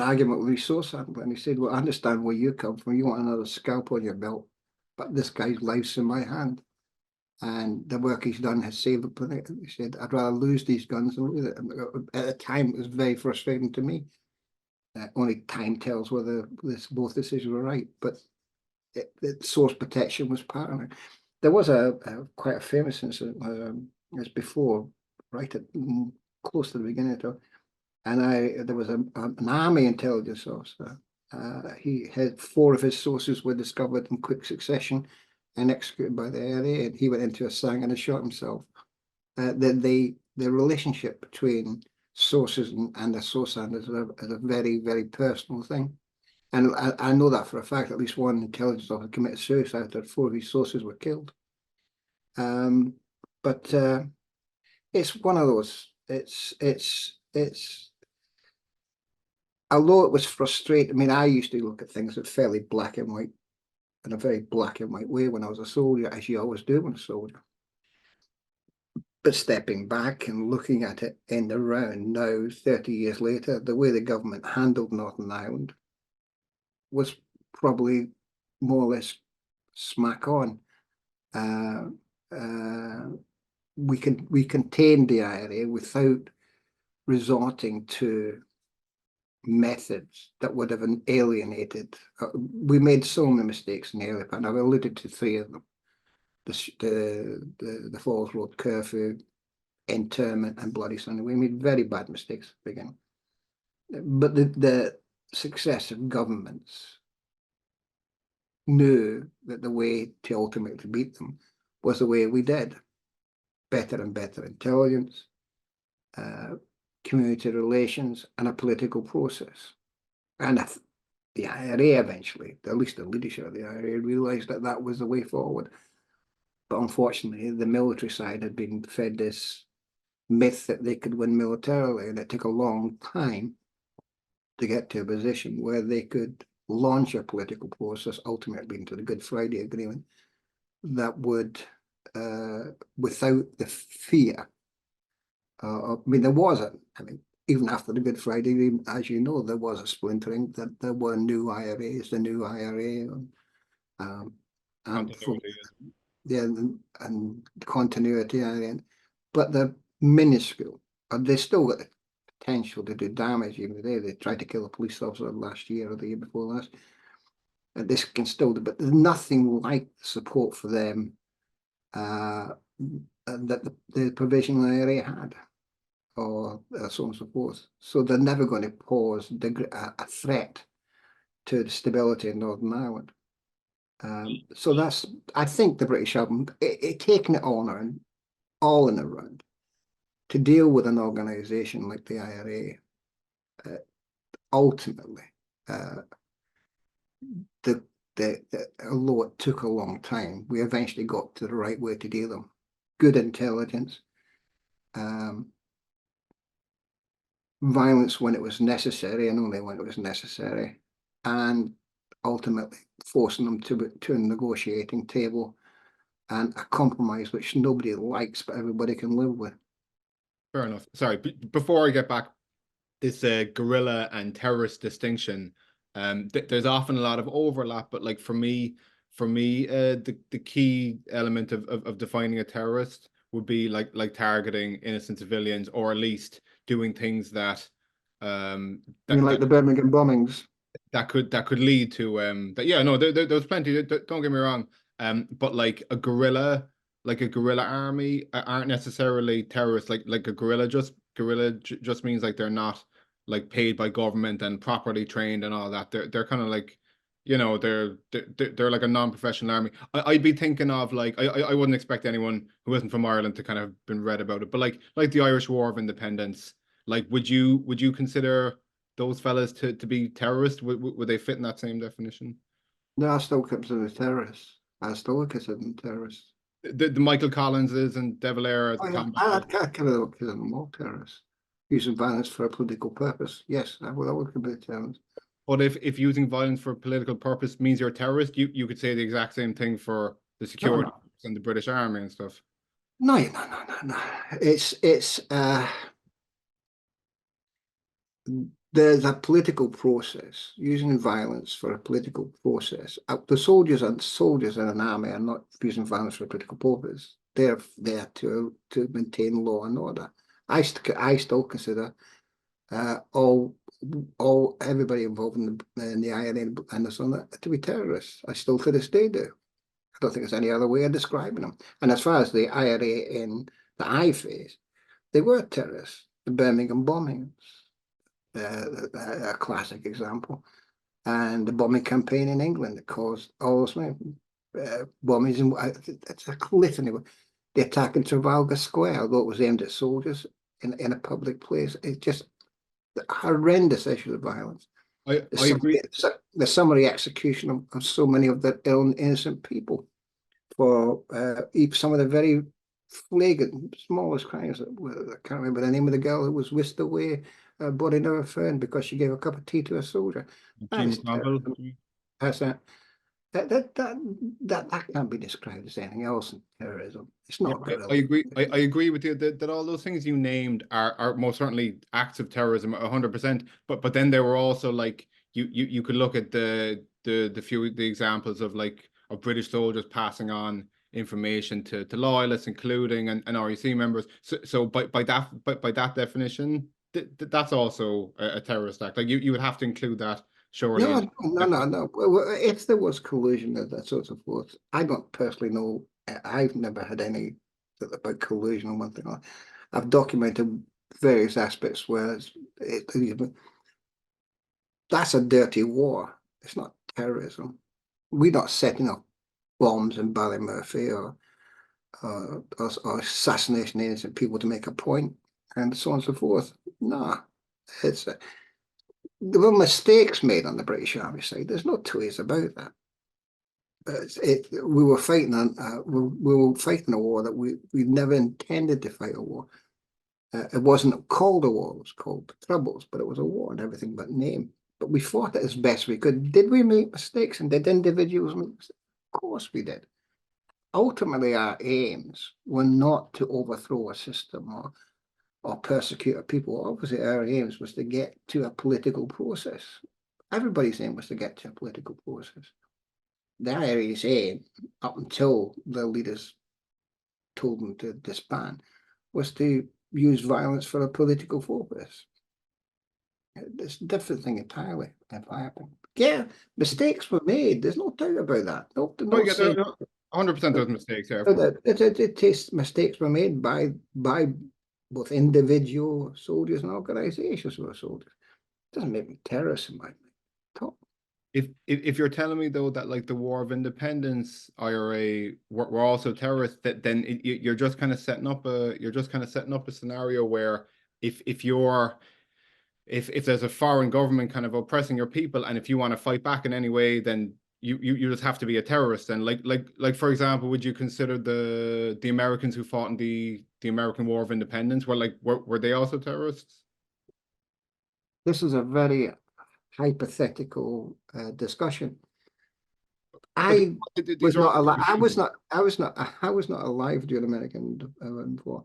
argument with his source handler, and he said, "Well, I understand where you come from. You want another scalp on your belt, but this guy's life's in my hand, and the work he's done has saved the planet." He said, "I'd rather lose these guns than lose it." And at the time, it was very frustrating to me. Only time tells whether both decisions were right, but source protection was paramount. There was quite a famous incident as before, right at close to the beginning of, and there was an army intelligence officer. He had 4 of his sources were discovered in quick succession and executed by the IRA, and he went into a sang and shot himself. The relationship between sources and the source handlers is a very, very personal thing. And I know that for a fact. At least one intelligence officer committed suicide after 4 of his sources were killed. But it's one of those. It's although it was frustrating. I mean, I used to look at things in fairly black and white, in a very black and white way when I was a soldier, as you always do when a soldier. But stepping back and looking at it in the round now, 30 years later, the way the government handled Northern Ireland was probably more or less smack on. We contained the IRA without resorting to methods that would have alienated. We made so many mistakes in the early part, and I've alluded to 3 of them: the Falls Road curfew, Internment, and Bloody Sunday. We made very bad mistakes at the beginning, but the successive governments knew that the way to ultimately beat them was the way we did: better and better intelligence, community relations, and a political process. And the IRA eventually, at least the leadership of the IRA, realised that that was the way forward. But unfortunately, the military side had been fed this myth that they could win militarily, and it took a long time to get to a position where they could launch a political process, ultimately into the Good Friday Agreement, that would, without the fear. There wasn't. Even after the Good Friday Agreement, as you know, there was a splintering. That there were new IRAs, the new IRA, and continuity IRA, but they're minuscule. They still got the potential to do damage. Even today, they tried to kill a police officer last year or the year before last. And this can still do, but there's nothing like support for them that the provisional IRA had, or so on and so forth. So they're never going to pose a threat to the stability in Northern Ireland. So that's, I think the British have taken it on all in a round to deal with an organisation like the IRA. Ultimately, although it took a long time, we eventually got to the right way to deal with them. Good intelligence, violence when it was necessary and only when it was necessary, and ultimately forcing them to a negotiating table and a compromise which nobody likes but everybody can live with. Fair enough. Sorry, before I get back, this guerrilla and terrorist distinction, there's often a lot of overlap, but like for me, the key element of defining a terrorist would be like targeting innocent civilians, or at least doing things that like the Birmingham bombings. That could lead to there's plenty. Don't get me wrong, but like a guerrilla army aren't necessarily terrorists. Like a guerrilla just means like they're not like paid by government and properly trained and all that. They're kind of like, you know, they're like a non-professional army. I'd be thinking of like I wouldn't expect anyone who isn't from Ireland to kind of have been read about it, but like the Irish War of Independence, like would you consider those fellas to be terrorists? Would they fit in that same definition? No, I still consider them terrorists. I still consider them terrorists. The Michael Collinses and De Valera, Oh, the yeah, Tom I'd consider them all terrorists. Using violence for a political purpose. Yes, I would consider terrorists. But if using violence for political purpose means you're a terrorist, you could say the exact same thing for the No, security no. and the British Army and stuff. No, no. It's there's a political process. Using violence for a political process. The soldiers in an army are not using violence for a political purpose. They're there to maintain law and order. I still consider all everybody involved in the INLA and the Sun to be terrorists. I still to this day do. I don't think there's any other way of describing them. And as far as the IRA in the I phase, they were terrorists. The Birmingham bombings, a classic example, and the bombing campaign in England that caused all those bombings. And it's a litany. The attack in Trafalgar Square, although it was aimed at soldiers in a public place, it's just horrendous issues of violence. I agree. The summary execution of so many of the innocent people for some of the very flagrant, smallest crimes. I can't remember the name of the girl who was whisked away, body never found because she gave a cup of tea to a soldier. Jean Campbell. That's that can't be described as anything else than terrorism. It's not I agree. I agree with you that all those things you named are most certainly acts of terrorism, 100%. But then there were also like you could look at the examples of like of British soldiers passing on information to loyalists, including and REC members. So by that definition, that's also a terrorist act. Like you would have to include that. Surely. No. Well, if there was collusion and that sort of forth, I don't personally know. I've never had any about collusion or one thing. I've documented various aspects where that's a dirty war. It's not terrorism. We're not setting up bombs in Ballymurphy or assassinating innocent people to make a point and so on and so forth. No, it's there were mistakes made on the British Army side. There's no two ways about that. We were fighting a war that we never intended to fight a war. It wasn't called a war; it was called the Troubles, but it was a war and everything but name. But we fought it as best we could. Did we make mistakes? And did individuals make mistakes? Of course we did. Ultimately, our aims were not to overthrow a system or persecute a people. Obviously, our aims was to get to a political process. Everybody's aim was to get to a political process. The IRA's aim, up until the leaders told them to disband, was to use violence for a political purpose. It's a different thing entirely. Yeah, mistakes were made. There's no doubt about that. No, 100% those mistakes. Yeah. Mistakes were made by both individual soldiers and organizations who are soldiers. It doesn't make me terrorists in my mind. If you're telling me though that like the War of Independence IRA were also terrorists, then you're just kind of setting up a scenario where if there's a foreign government kind of oppressing your people, and if you want to fight back in any way, then you just have to be a terrorist. And like for example, would you consider the Americans who fought in the American War of Independence were they also terrorists? This is a very hypothetical discussion. I was not alive. I was not alive during the American War,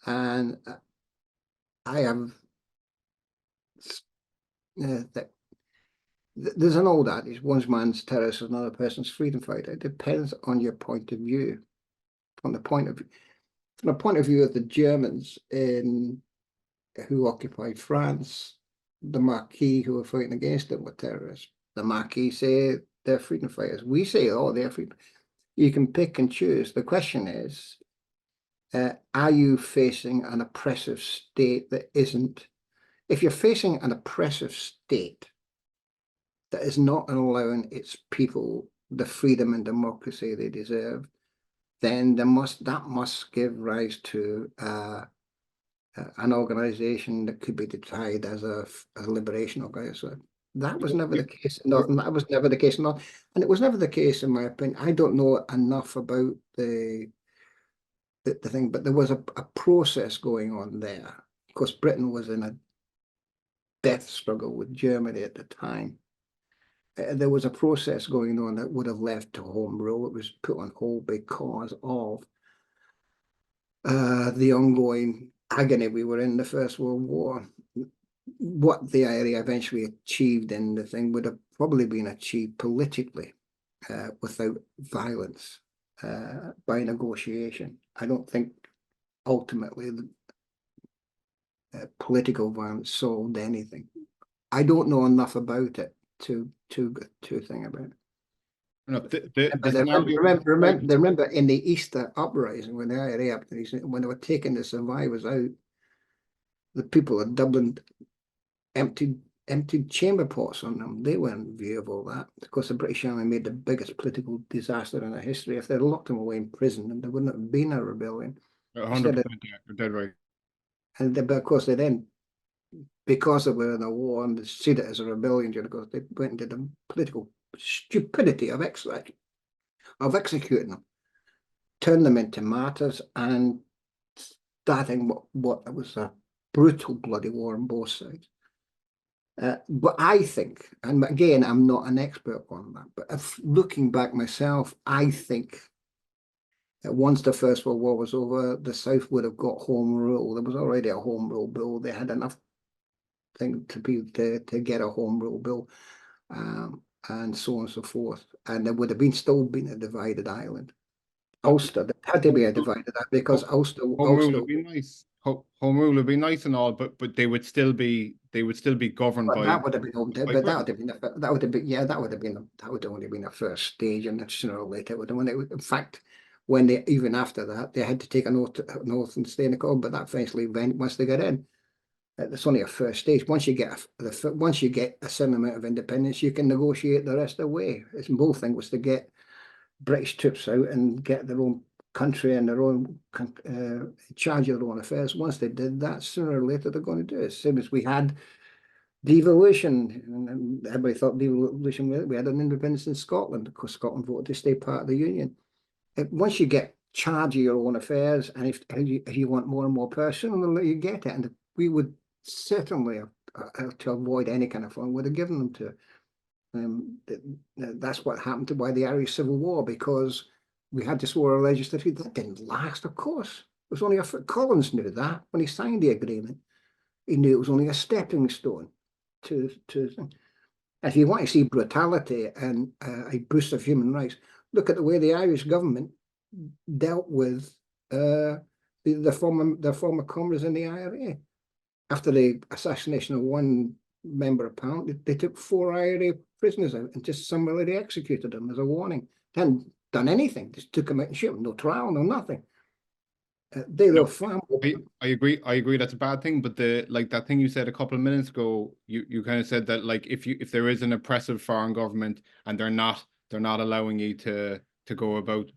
and I have. There's an old adage: one man's terrorist is another person's freedom fighter. It depends on your point of view. From the point of view of the Germans who occupied France, the Marquis who were fighting against them were terrorists. The Marquis say they're freedom fighters. We say, oh, they're freedom. You can pick and choose. The question is, are you facing an oppressive state that isn't? If you're facing an oppressive state that is not allowing its people the freedom and democracy they deserve, then that must give rise to an organization that could be defined as a liberation organization. That was never the case in Northern. That was never the case in North, and it was never the case in my opinion. I don't know enough about the thing, but there was a process going on there. Of course, Britain was in a death struggle with Germany at the time. There was a process going on that would have left to home rule. It was put on hold because of the ongoing agony we were in the First World War. What the IRA eventually achieved in the thing would have probably been achieved politically without violence by negotiation. I don't think ultimately political violence solved anything. I don't know enough about it to think about it. No, remember in the Easter uprising when the IRA uprising, when they were taking the survivors out, the people of Dublin emptied chamber pots on them. They weren't in view of all that. Of course, the British Army made the biggest political disaster in their history. If they'd locked them away in prison, then there wouldn't have been a rebellion. 100%, you're dead right. And but of course, they then, because they were in a war and they see it as a rebellion, because they went into the political stupidity of executing them, turn them into martyrs, and starting what was a brutal bloody war on both sides. But I think, and again, I'm not an expert on that, but if looking back myself, I think that once the First World War was over, the South would have got home rule. There was already a home rule bill. They had enough thing to get a home rule bill, and so on and so forth. And there would have still been a divided island. Ulster, there had to be a divided island because Ulster rule would be nice. Home rule would be nice and all, but they would still be governed by. That would have been that would have only been a first stage, and sooner or later in fact, when they even after that they had to take an oath and stay in the code, but that eventually went once they got in. It's only a first stage. Once you get a certain amount of independence, you can negotiate the rest of the way. It's both thing was to get British troops out and get their own country and their own charge of their own affairs. Once they did that, sooner or later they're going to do it. Same as we had devolution, and everybody thought devolution. We had an independence in Scotland because Scotland voted to stay part of the Union. Once you get charge of your own affairs, and if you want more and more personal, you get it. And we would certainly have to avoid any kind of fun would have given them to. That's what happened to the Irish Civil War, because we had this war of legislature that didn't last. Of course, it was only Collins knew that when he signed the agreement. He knew it was only a stepping stone to. If you want to see brutality and a boost of human rights, look at the way the Irish government dealt with the former comrades in the IRA. After the assassination of one member of Parliament, they took 4 IRA prisoners out and just summarily executed them as a warning. They hadn't done anything, just took them out and shot them. No trial, no nothing. They were far more. I agree that's a bad thing, but that thing you said a couple of minutes ago, you kind of said that if there is an oppressive foreign government and they're not allowing you to go about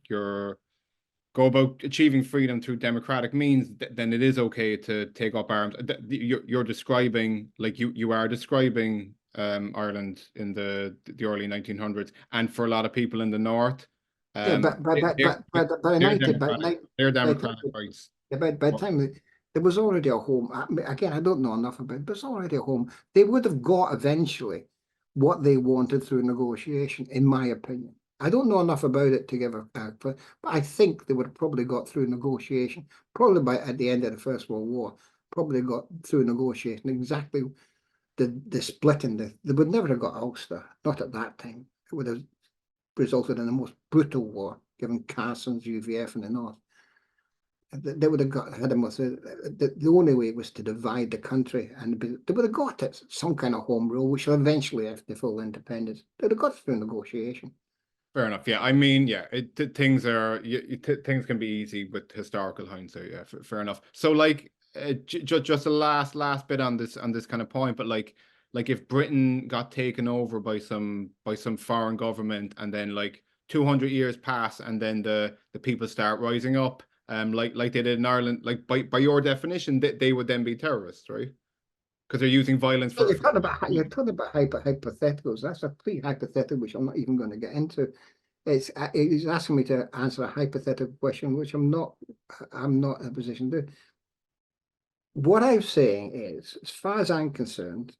achieving freedom through democratic means, then it is okay to take up arms. You're describing, you are describing Ireland in the early 1900s, and for a lot of people in the north, they're democratic rights. By the time there was already a home. Again, I don't know enough about it, but it's already a home. They would have got eventually what they wanted through negotiation, in my opinion. I don't know enough about it to give but I think they would have probably got through negotiation, probably at the end of the First World War, probably got through negotiation exactly the splitting. They would never have got Ulster, not at that time. It would have resulted in the most brutal war, given Carson's UVF in the north. They would have had them with the only way was to divide the country, and they would have got it some kind of home rule, which will eventually have the full independence. They would have got through negotiation. Fair enough. Yeah, I mean, yeah, things can be easy with historical hindsight. Yeah, fair enough. So, just the last bit on this kind of point, but like if Britain got taken over by some foreign government, and then like 200 years pass, and then the people start rising up, like they did in Ireland, like by your definition, they would then be terrorists, right? Because they're using violence for. You're talking about hypotheticals. That's a pre-hypothetical, which I'm not even going to get into. It's asking me to answer a hypothetical question, which I'm not in a position to do. What I'm saying is, as far as I'm concerned,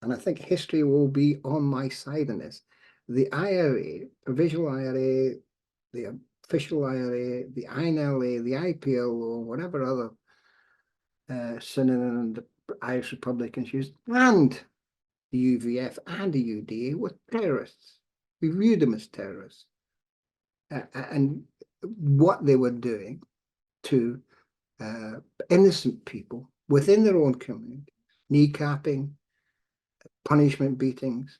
and I think history will be on my side in this, the IRA, provisional IRA, the official IRA, the INLA, the IPLO, whatever other synonym the Irish Republicans used, and the UVF and the UDA were terrorists. We viewed them as terrorists. And what they were doing to innocent people within their own community, kneecapping, punishment beatings,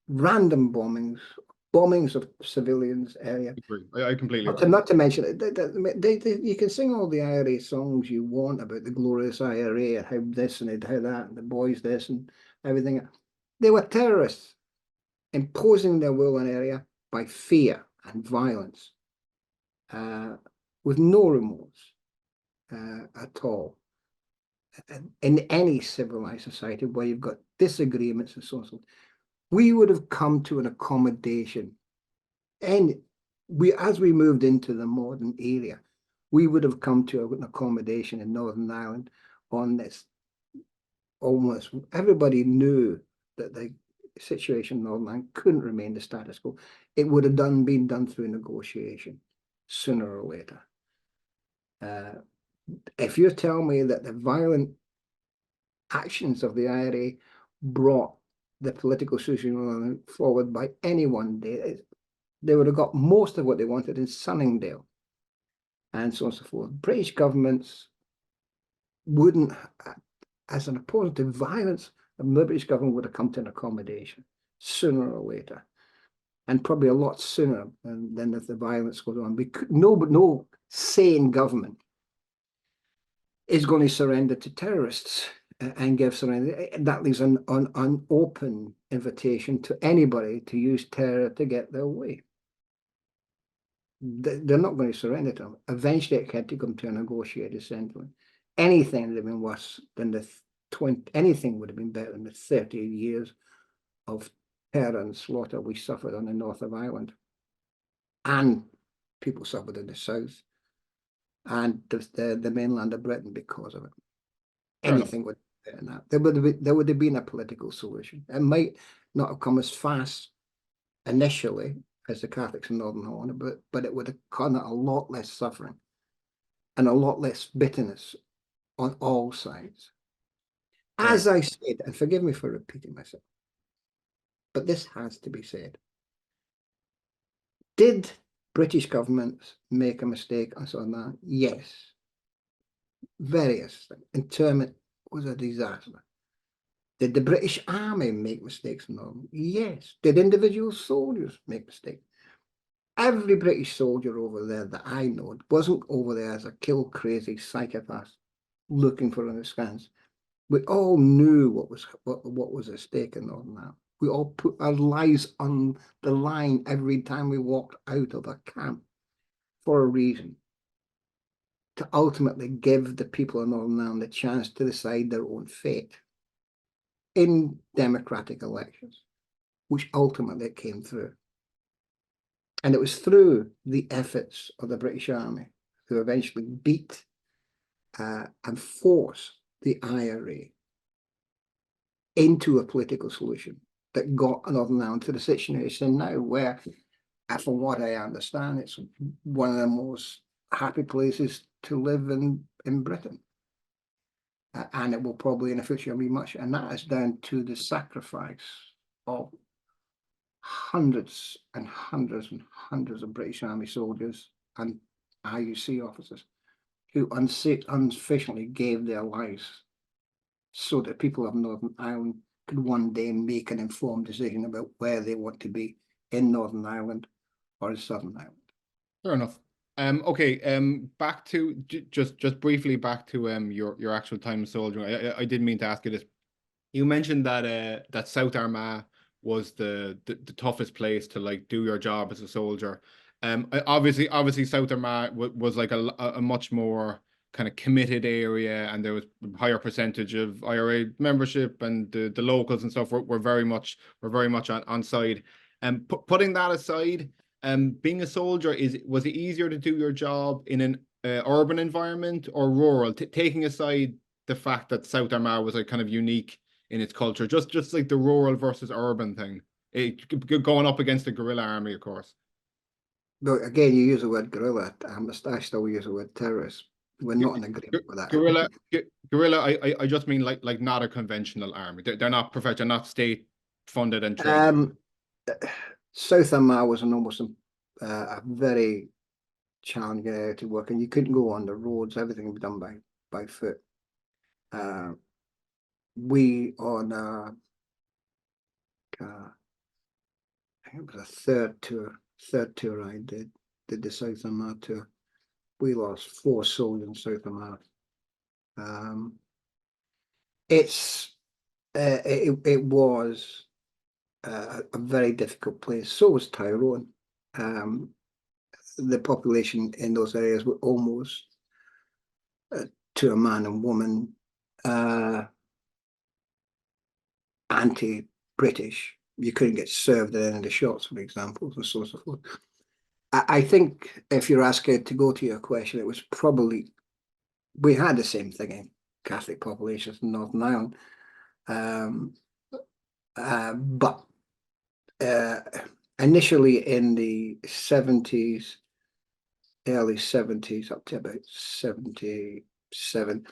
random bombings of civilians area. I completely agree. Not to mention, you can sing all the IRA songs you want about the glorious IRA and how this and how that, and the boys this and everything. They were terrorists imposing their will on area by fear and violence, with no remorse at all. In any civilized society where you've got disagreements and so on, we would have come to an accommodation. And as we moved into the modern era, we would have come to an accommodation in Northern Ireland on this. Almost everybody knew that the situation in Northern Ireland couldn't remain the status quo. It would have been done through negotiation sooner or later. If you're telling me that the violent actions of the IRA brought the political solution forward by any one day, they would have got most of what they wanted in Sunningdale and so on and so forth. British governments wouldn't, as an opponent to violence, the British government would have come to an accommodation sooner or later, and probably a lot sooner than if the violence goes on. No sane government is going to surrender to terrorists and give surrender. That leaves an open invitation to anybody to use terror to get their way. They're not going to surrender to them. Eventually, it had to come to a negotiated settlement. Anything would have been worse than anything would have been better than the 30 years of terror and slaughter we suffered on the north of Ireland, and people suffered in the south and the mainland of Britain because of it. Anything would be better than that. There would have been a political solution. It might not have come as fast initially as the Catholics in Northern Ireland, but it would have caused a lot less suffering and a lot less bitterness on all sides. As I said, and forgive me for repeating myself, but this has to be said. Did British governments make a mistake on some of that? Yes. Various things. Internment was a disaster. Did the British Army make mistakes in them? Yes. Did individual soldiers make mistakes? Every British soldier over there that I know wasn't over there as a kill-crazy psychopath looking for an askance. We all knew what was at stake in Northern Ireland. We all put our lives on the line every time we walked out of a camp for a reason, to ultimately give the people of Northern Ireland the chance to decide their own fate in democratic elections, which ultimately came through. And it was through the efforts of the British Army who eventually beat and forced the IRA into a political solution that got Northern Ireland to the situation now where, from what I understand, it's one of the most happy places to live in Britain. And it will probably in the future be much, and that is down to the sacrifice of hundreds and hundreds and hundreds of British Army soldiers and IUC officers who unofficially gave their lives so that people of Northern Ireland could one day make an informed decision about where they want to be in Northern Ireland or in Southern Ireland. Fair enough. Okay. Back to just briefly back to your actual time soldiering. I didn't mean to ask you this You mentioned that that South Armagh was the toughest place to like do your job as a soldier. Obviously South Armagh was like a much more kind of committed area, and there was a higher percentage of IRA membership, and the locals and stuff were very much on side. And putting that aside, being a soldier, was it easier to do your job in an urban environment or rural? Taking aside the fact that South Armagh was like kind of unique in its culture, just like the rural versus urban thing, going up against the guerrilla army, of course. But again, you use the word guerrilla. I still use the word terrorist. We're not in agreement with that. Guerrilla. I just mean like not a conventional army. They're not professional, not state funded and trained. South Armagh was an almost a very challenging area to work in. You couldn't go on the roads. Everything was done by foot. We on I think it was a third tour I did the South Armagh tour. We lost 4 soldiers in South Armagh. It was a very difficult place. So was Tyrone. The population in those areas were almost to a man and woman anti-British. You couldn't get served at any of the shops, for example, and so forth. I think if you're asking to go to your question, it was probably, we had the same thing in Catholic populations in Northern Ireland. But initially in the 70s, early 70s, up to about 77,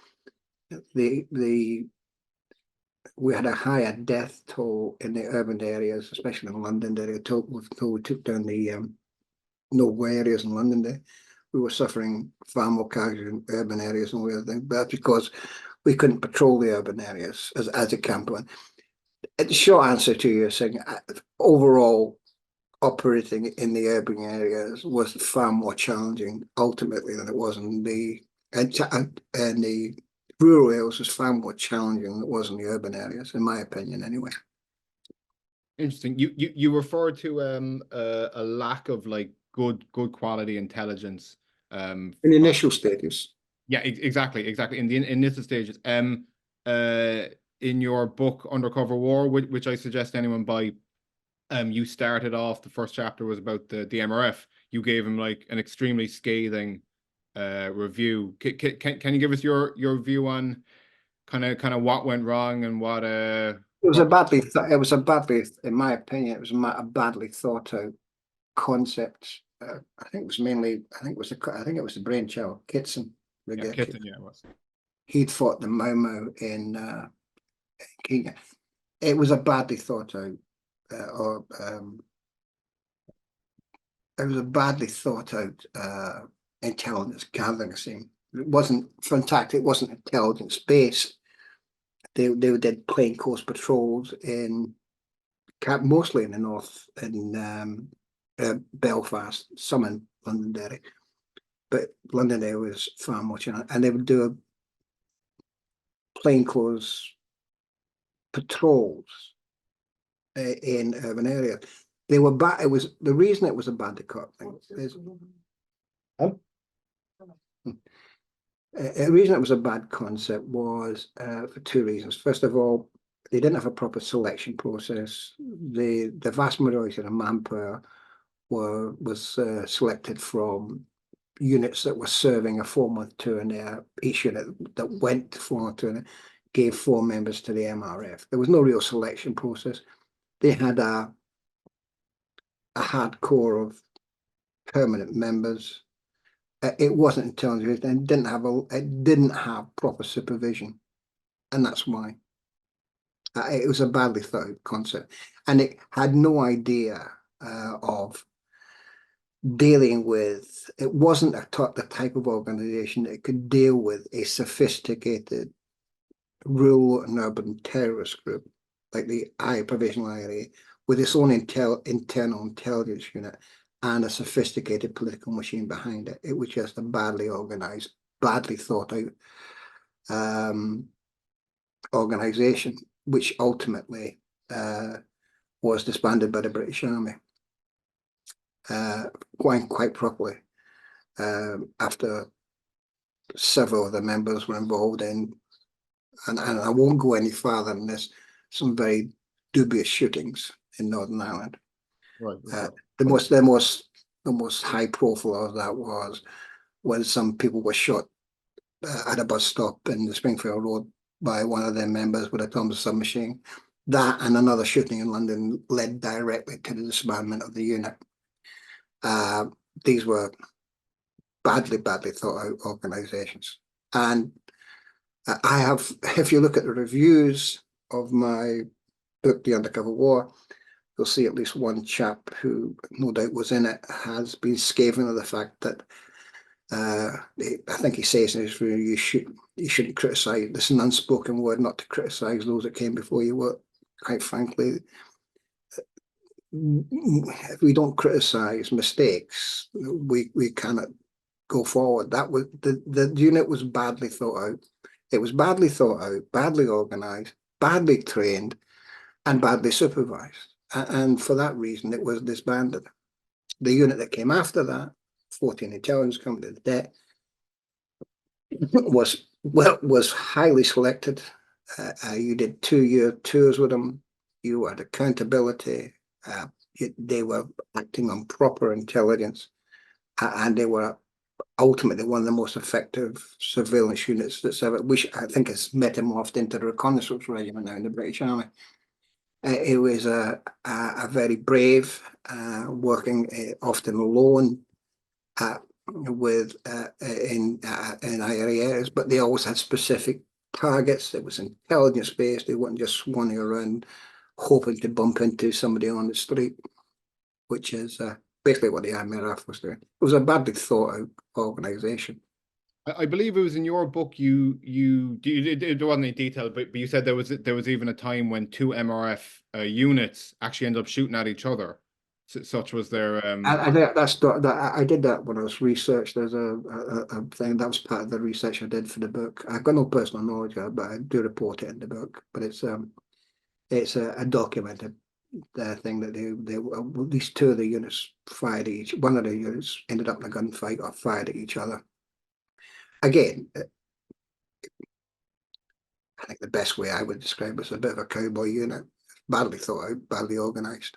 we had a higher death toll in the urban areas, especially in London area, until we took down the no areas in London there. We were suffering far more casualties in urban areas and all the other things, but that's because we couldn't patrol the urban areas as a campaign. The short answer to your saying, overall, operating in the urban areas was far more challenging ultimately than it was in the rural areas. Was far more challenging than it was in the urban areas, in my opinion, anyway. Interesting. You referred to a lack of like good quality intelligence in the initial stages. Yeah, exactly in the initial stages. In your book Undercover War, which I suggest anyone buy, you started off, the first chapter was about the MRF. You gave him like an extremely scathing review. Can you give us your view on kind of what went wrong and what it was a badly, in my opinion, it was a badly thought out concept. I think it was the brainchild Kitson. Kitson, yeah, it was. He'd fought the Mau in Kenya. It was a badly thought out, it was a badly thought out intelligence gathering scheme. It wasn't, in fact, it wasn't intelligence based. They did plainclothes patrols mostly in the north, in Belfast, some in Londonderry, but Londonderry was far much, and they would do plainclothes patrols in urban areas. They were bad. It was the reason it was a bad cop thing. The reason it was a bad concept was for 2 reasons. First of all, they didn't have a proper selection process. The vast majority of the manpower was selected from units that were serving a 4-month tour, and each unit that went to 4-month tour gave 4 members to the MRF. There was no real selection process. They had a hardcore of permanent members. It wasn't intelligent and it didn't have proper supervision, and that's why it was a badly thought out concept, and it had no idea of dealing with. It wasn't the type of organization that could deal with a sophisticated rural and urban terrorist group like the Provisional IRA, with its own internal intelligence unit and a sophisticated political machine behind it. It was just a badly organized, badly thought out organization. which ultimately was disbanded by the British Army quite properly after several of the members were involved in, and I won't go any farther than this, some very dubious shootings in Northern Ireland. Right. The most high profile of that was when some people were shot at a bus stop in the Springfield Road by one of their members with a Thompson submachine. That and another shooting in London led directly to the disbandment of the unit. These were badly thought out organizations. And I have, if you look at the reviews of my book, The Undercover War, you'll see at least one chap who no doubt was in it has been scathing of the fact that I think he says in his review, you shouldn't criticize. This is an unspoken word not to criticize those that came before you. Were, quite frankly, if we don't criticize mistakes, we cannot go forward. That was the unit was badly thought out. It was badly thought out, badly organized, badly trained, and badly supervised. And for that reason, it was disbanded. The unit that came after that, 14 Intelligence Company, the debt, was highly selected. You did 2-year tours with them. You had accountability. They were acting on proper intelligence, and they were ultimately one of the most effective surveillance units that's ever, which I think has metamorphed into the reconnaissance regiment now in the British Army. It was a very brave, working often alone with in areas, but they always had specific targets. It was intelligence based. They weren't just swanning around hoping to bump into somebody on the street, which is basically what the IMRF was doing. It was a badly thought out organization. I believe it was in your book. It wasn't any detail, but you said there was even a time when 2 MRF units actually ended up shooting at each other. Such was their. I did that when I was researched. There's a thing that was part of the research I did for the book. I've got no personal knowledge of it, but I do report it in the book. But it's a documented thing that they at least 2 of the units fired at each. One of the units ended up in a gunfight or fired at each other. Again, I think the best way I would describe it is a bit of a cowboy unit, badly thought out, badly organised.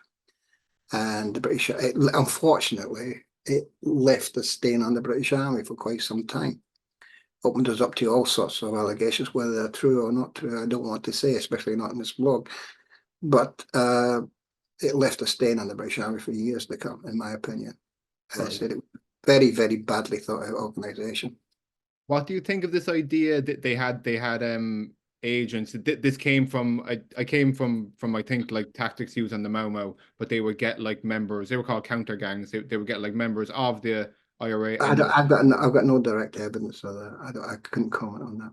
And the British, unfortunately, it left a stain on the British Army for quite some time. Opened us up to all sorts of allegations, whether they're true or not true, I don't want to say, especially not in this blog. But it left a stain on the British Army for years to come, in my opinion. As I said, it was a very badly thought out organisation. What do you think of this idea that they had agents? This came from I came from I think like tactics used on the Mau Mau, but they would get like members. They were called counter gangs. They would get like members of the IRA. I've got no direct evidence of that. I couldn't comment on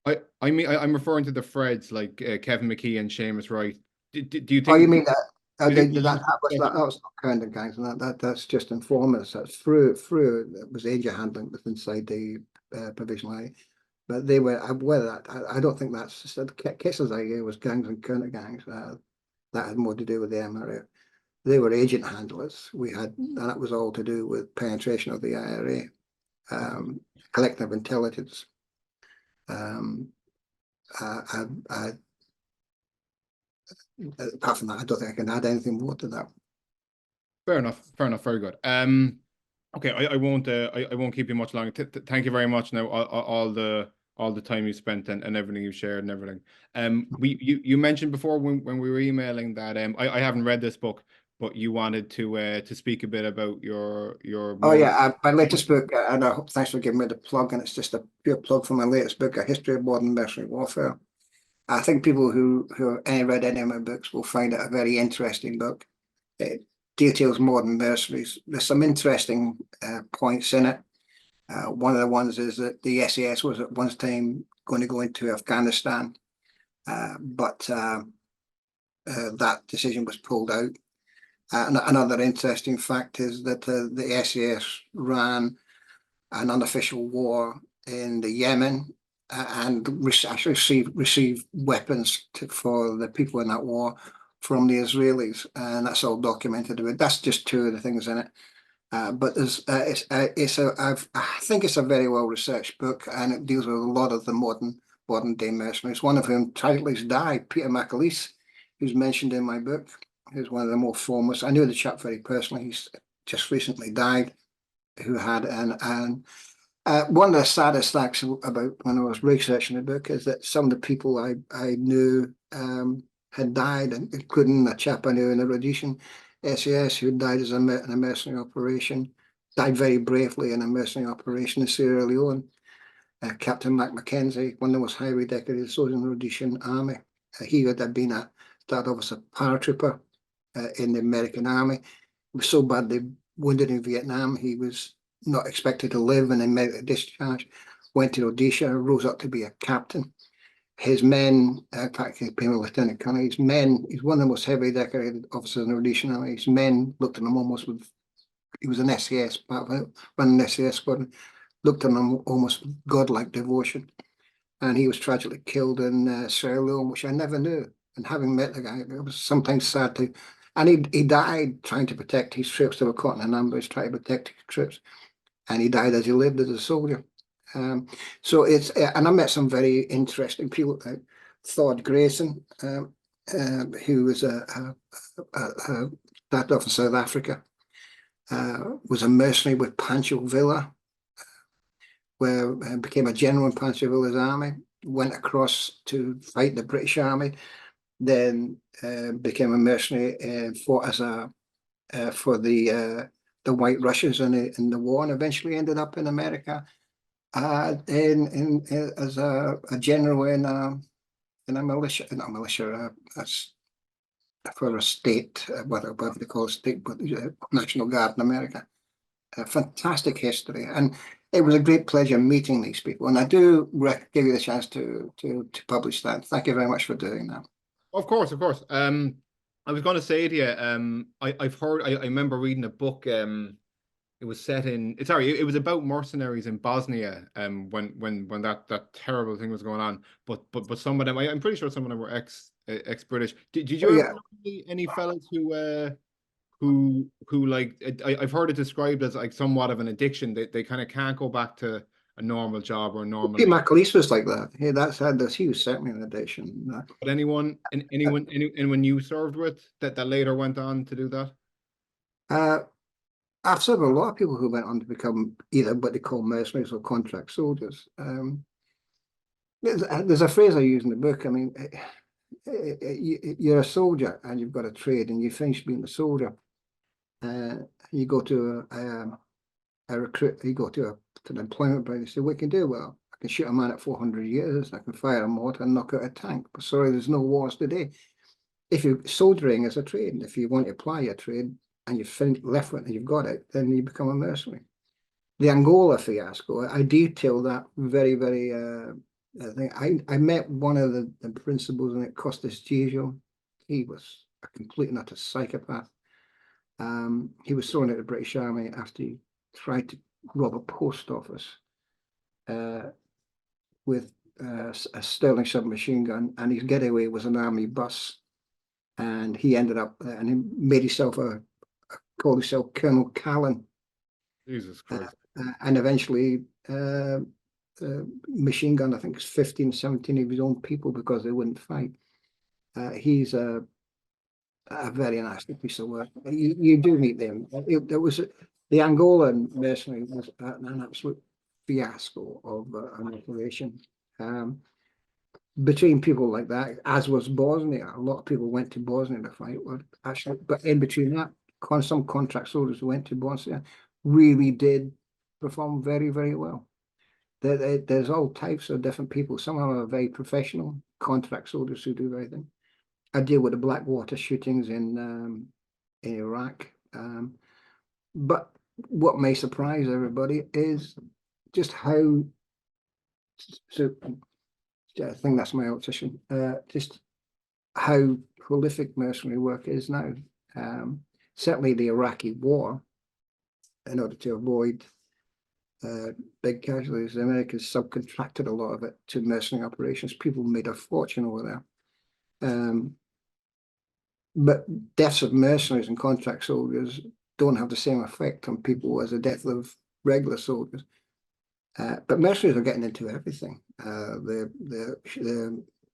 that. I mean I'm referring to the Freds like Kevin McKee and Seamus Wright. Do you think? Oh, you mean that? that That was not counter gangs, and that's just informers. That's through it was agent handling that's inside the provisional area. But they were whether I don't think that's just cases I gave was gangs and counter gangs. That had more to do with the MRA. They were agent handlers. And that was all to do with penetration of the IRA, collective intelligence. Apart from that, I don't think I can add anything more to that. Fair enough. Very good. Okay, I won't keep you much longer. Thank you very much. Now, all the time you spent and everything you shared and everything. You mentioned before when we were emailing that I haven't read this book, but you wanted to speak a bit about your. Oh yeah, my latest book, and I hope thanks for giving me the plug. And it's just a pure plug for my latest book, A History of Modern Mercenary Warfare. I think people who have read any of my books will find it a very interesting book. It details modern mercenaries. There's some interesting points in it. One of the ones is that the SAS was at one time going to go into Afghanistan, but that decision was pulled out. Another interesting fact is that the SAS ran an unofficial war in the Yemen and actually receive weapons for the people in that war from the Israelis, and that's all documented. That's just two of the things in it. But there's I think it's a very well researched book, and it deals with a lot of the modern day mercenaries. One of whom tragically died, Peter McCallion, who's mentioned in my book, who's one of the more foremost. I knew the chap very personally. He's just recently died. Who had one of the saddest facts about when I was researching the book is that some of the people I knew had died, and including a chap I knew in the Rhodesian SAS who died as in a mercenary operation, died very bravely in a mercenary operation in Sierra Leone. Captain Mac Mackenzie, one of the most highly decorated soldiers in the Rhodesian army. He would have been a third officer paratrooper in the American army. He was so badly wounded in Vietnam, he was not expected to live, and then made a discharge, went to Rhodesia, rose up to be a captain. His men, in fact, he became a lieutenant colonel. His men, he's one of the most heavily decorated officers in the Rhodesian army. His men looked at him almost with, he was an SAS, running an SAS squadron, looked at him almost with godlike devotion. And he was tragically killed in Sierra Leone, which I never knew. And having met the guy, it was sometimes sad to, and he died trying to protect his troops. They were caught in an ambush, trying to protect his troops. And he died as he lived as a soldier. So it's, and I met some very interesting people. Thord Grayson, who was a that off in South Africa, was a mercenary with Pancho Villa, where became a general in Pancho Villa's army, went across to fight the British army, then became a mercenary and fought as a for the White Russians in the war, and eventually ended up in America as a general in a militia, not militia, for a state, what they call a state, but National Guard in America. A fantastic history, and it was a great pleasure meeting these people. And I do give you the chance to publish that. Thank you very much for doing that. Of course, of course. I was going to say to you, I've heard, I remember reading a book. It was set in, it was about mercenaries in Bosnia. When that terrible thing was going on. But some of them, I'm pretty sure some of them were ex-British. Did you ever know any fellas who like, I've heard it described as like somewhat of an addiction. They kind of can't go back to a normal job or a normal. Pete McAleese was like that. Yeah, that's had this. He was certainly an addiction. But anyone you served with that later went on to do that? I've served with a lot of people who went on to become either what they call mercenaries or contract soldiers. There's a phrase I use in the book. I mean, you're a soldier and you've got a trade, and you finish being a soldier. You go to a recruit. You go to an employment board. You say, "What can you do?" Well, I can shoot a man at 400 years. I can fire a mortar and knock out a tank. But sorry, there's no wars today. If you're soldiering as a trade, if you want to apply your trade and you've left it and you've got it, then you become a mercenary. The Angola fiasco, I detail that very, very. I met one of the principals in it, Costas Gijo. He was a complete and utter psychopath. He was thrown out of the British Army after he tried to rob a post office with a Sterling submachine gun, and his getaway was an army bus. And he ended up, and he made himself called himself Colonel Callan. Jesus Christ. And eventually machine gun, I think it's 15, 17 of his own people because they wouldn't fight. He's a very nasty piece of work. You do meet them. There was the Angolan mercenary was an absolute fiasco of an operation. Between people like that, as was Bosnia, a lot of people went to Bosnia to fight. Actually, but in between that, some contract soldiers who went to Bosnia really did perform very, very well. There's all types of different people. Some of them are very professional contract soldiers who do everything. I deal with the Blackwater shootings in Iraq. But what may surprise everybody is just how, so I think that's my obsession, just how prolific mercenary work is now. Certainly the Iraqi war, in order to avoid big casualties. The Americans subcontracted a lot of it to mercenary operations. People made a fortune over there. But deaths of mercenaries and contract soldiers don't have the same effect on people as the death of regular soldiers. But mercenaries are getting into everything. The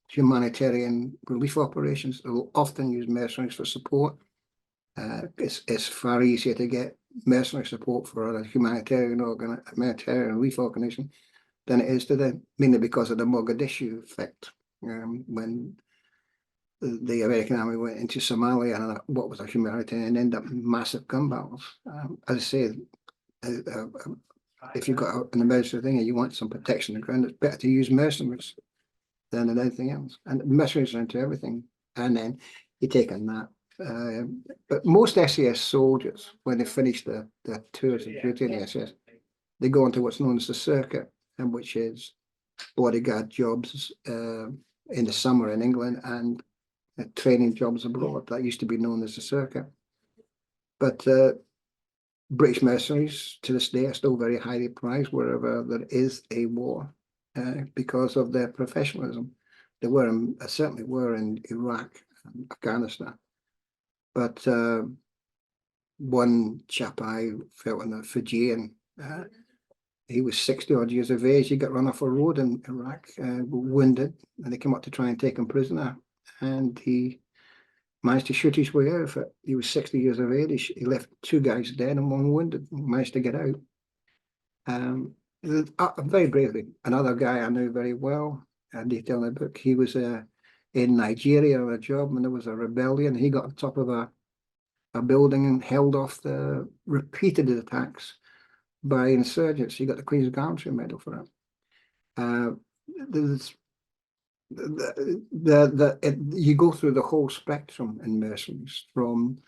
humanitarian relief operations will often use mercenaries for support. It's far easier to get mercenary support for a humanitarian relief organization than it is today, mainly because of the Mogadishu effect. When the American army went into Somalia and what was a humanitarian ended up in massive gun battles. As I say, if you've got an emergency thing and you want some protection on the ground, it's better to use mercenaries than anything else. And mercenaries are into everything. And then you take on that. But most SAS soldiers, when they finish their tours of duty in the SAS, they go into what's known as the circuit, and which is bodyguard jobs in the summer in England and training jobs abroad. That used to be known as the circuit. But British mercenaries to this day are still very highly prized wherever there is a war because of their professionalism. They were certainly were in Iraq and Afghanistan. But one chap I felt in the Fijian, he was 60 odd years of age. He got run off a road in Iraq, wounded, and they came up to try and take him prisoner. And he managed to shoot his way out of it. He was 60 years of age. He left 2 guys dead and 1 wounded. He managed to get out. Very bravely. Another guy I knew very well, I detail in the book, he was in Nigeria on a job when there was a rebellion. He got on top of a building and held off the repeated attacks by insurgents. He got the Queen's Gallantry Medal for it. You go through the whole spectrum in mercenaries, from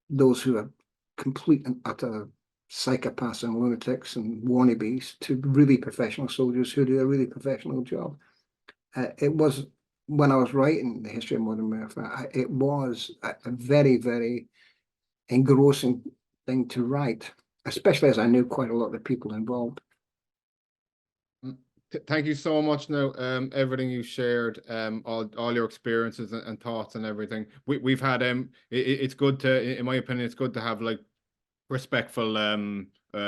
those who are complete and utter psychopaths and lunatics and wannabes to really professional soldiers who do a really professional job. It was, when I was writing the history of modern warfare, it was a very, very engrossing thing to write, especially as I knew quite a lot of the people involved. Thank you so much. Now, everything you shared, all your experiences and thoughts and everything. We've had it's good to, in my opinion, it's good to have like respectful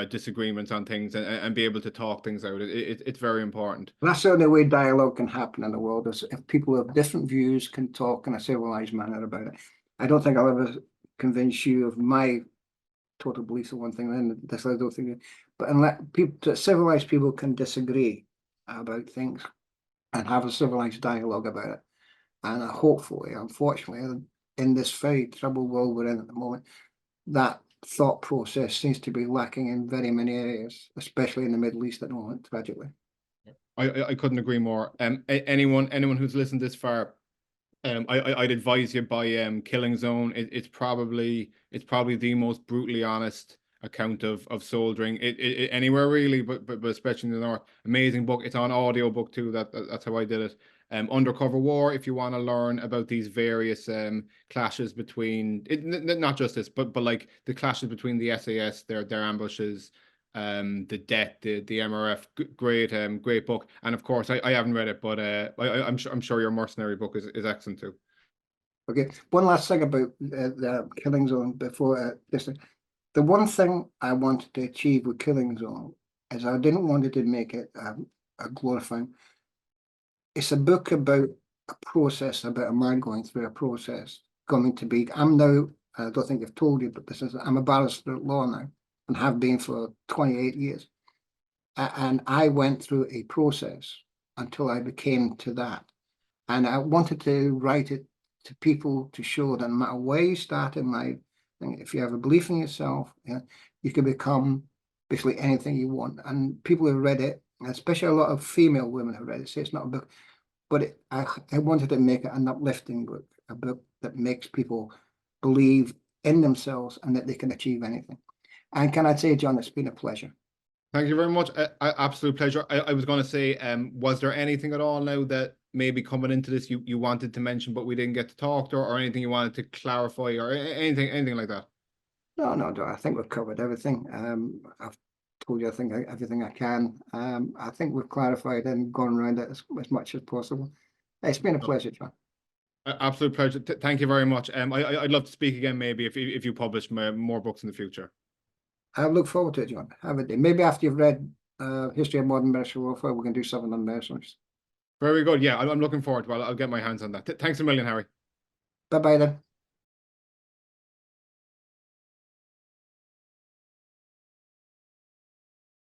disagreements on things and be able to talk things out. It's very important. That's the only way dialogue can happen in the world, is if people have different views can talk in a civilized manner about it. I don't think I'll ever convince you of my total beliefs of one thing, then this I don't think. But unless civilized people can disagree about things and have a civilized dialogue about it, and hopefully, unfortunately, in this very troubled world we're in at the moment, that thought process seems to be lacking in very many areas, especially in the Middle East at the moment, tragically. I couldn't agree more. Anyone who's listened this far, I'd advise you buy Killing Zone. It's probably the most brutally honest account of soldiering anywhere really, but especially in the north. Amazing book. It's on audio book too. That's how I did it. Undercover War, if you want to learn about these various clashes between not just this, but like the clashes between the SAS, their ambushes, the death, the MRF. Great book. And of course, I haven't read it, but I'm sure your mercenary book is excellent too. Okay, one last thing about the Killing Zone before this. The one thing I wanted to achieve with Killing Zone is I didn't want to make it a glorifying. It's a book about a process, about a man going through a process, coming to be. I'm now, I don't think I've told you, but I'm a barrister at law now and have been for 28 years. And I went through a process until I became to that. And I wanted to write it to people to show that no matter where you start in life, if you have a belief in yourself, you can become basically anything you want. And people who read it, especially a lot of female women who read it, say it's not a book, but I wanted to make it an uplifting book, a book that makes people believe in themselves and that they can achieve anything. And can I say, John, it's been a pleasure. Thank you very much. Absolute pleasure. I was going to say, was there anything at all now that maybe coming into this you wanted to mention but we didn't get to talk to, or anything you wanted to clarify, or anything like that? No, I think we've covered everything. I've told you I think everything I can. I think we've clarified and gone around it as much as possible. It's been a pleasure, John. Absolute pleasure. Thank you very much. I'd love to speak again, maybe if you publish more books in the future. I look forward to it, John. Have a day. Maybe after you've read History of Modern Military Warfare, we can do something on mercenaries. Very good. Yeah, I'm looking forward to it. I'll get my hands on that. Thanks a million, Harry. Bye bye then.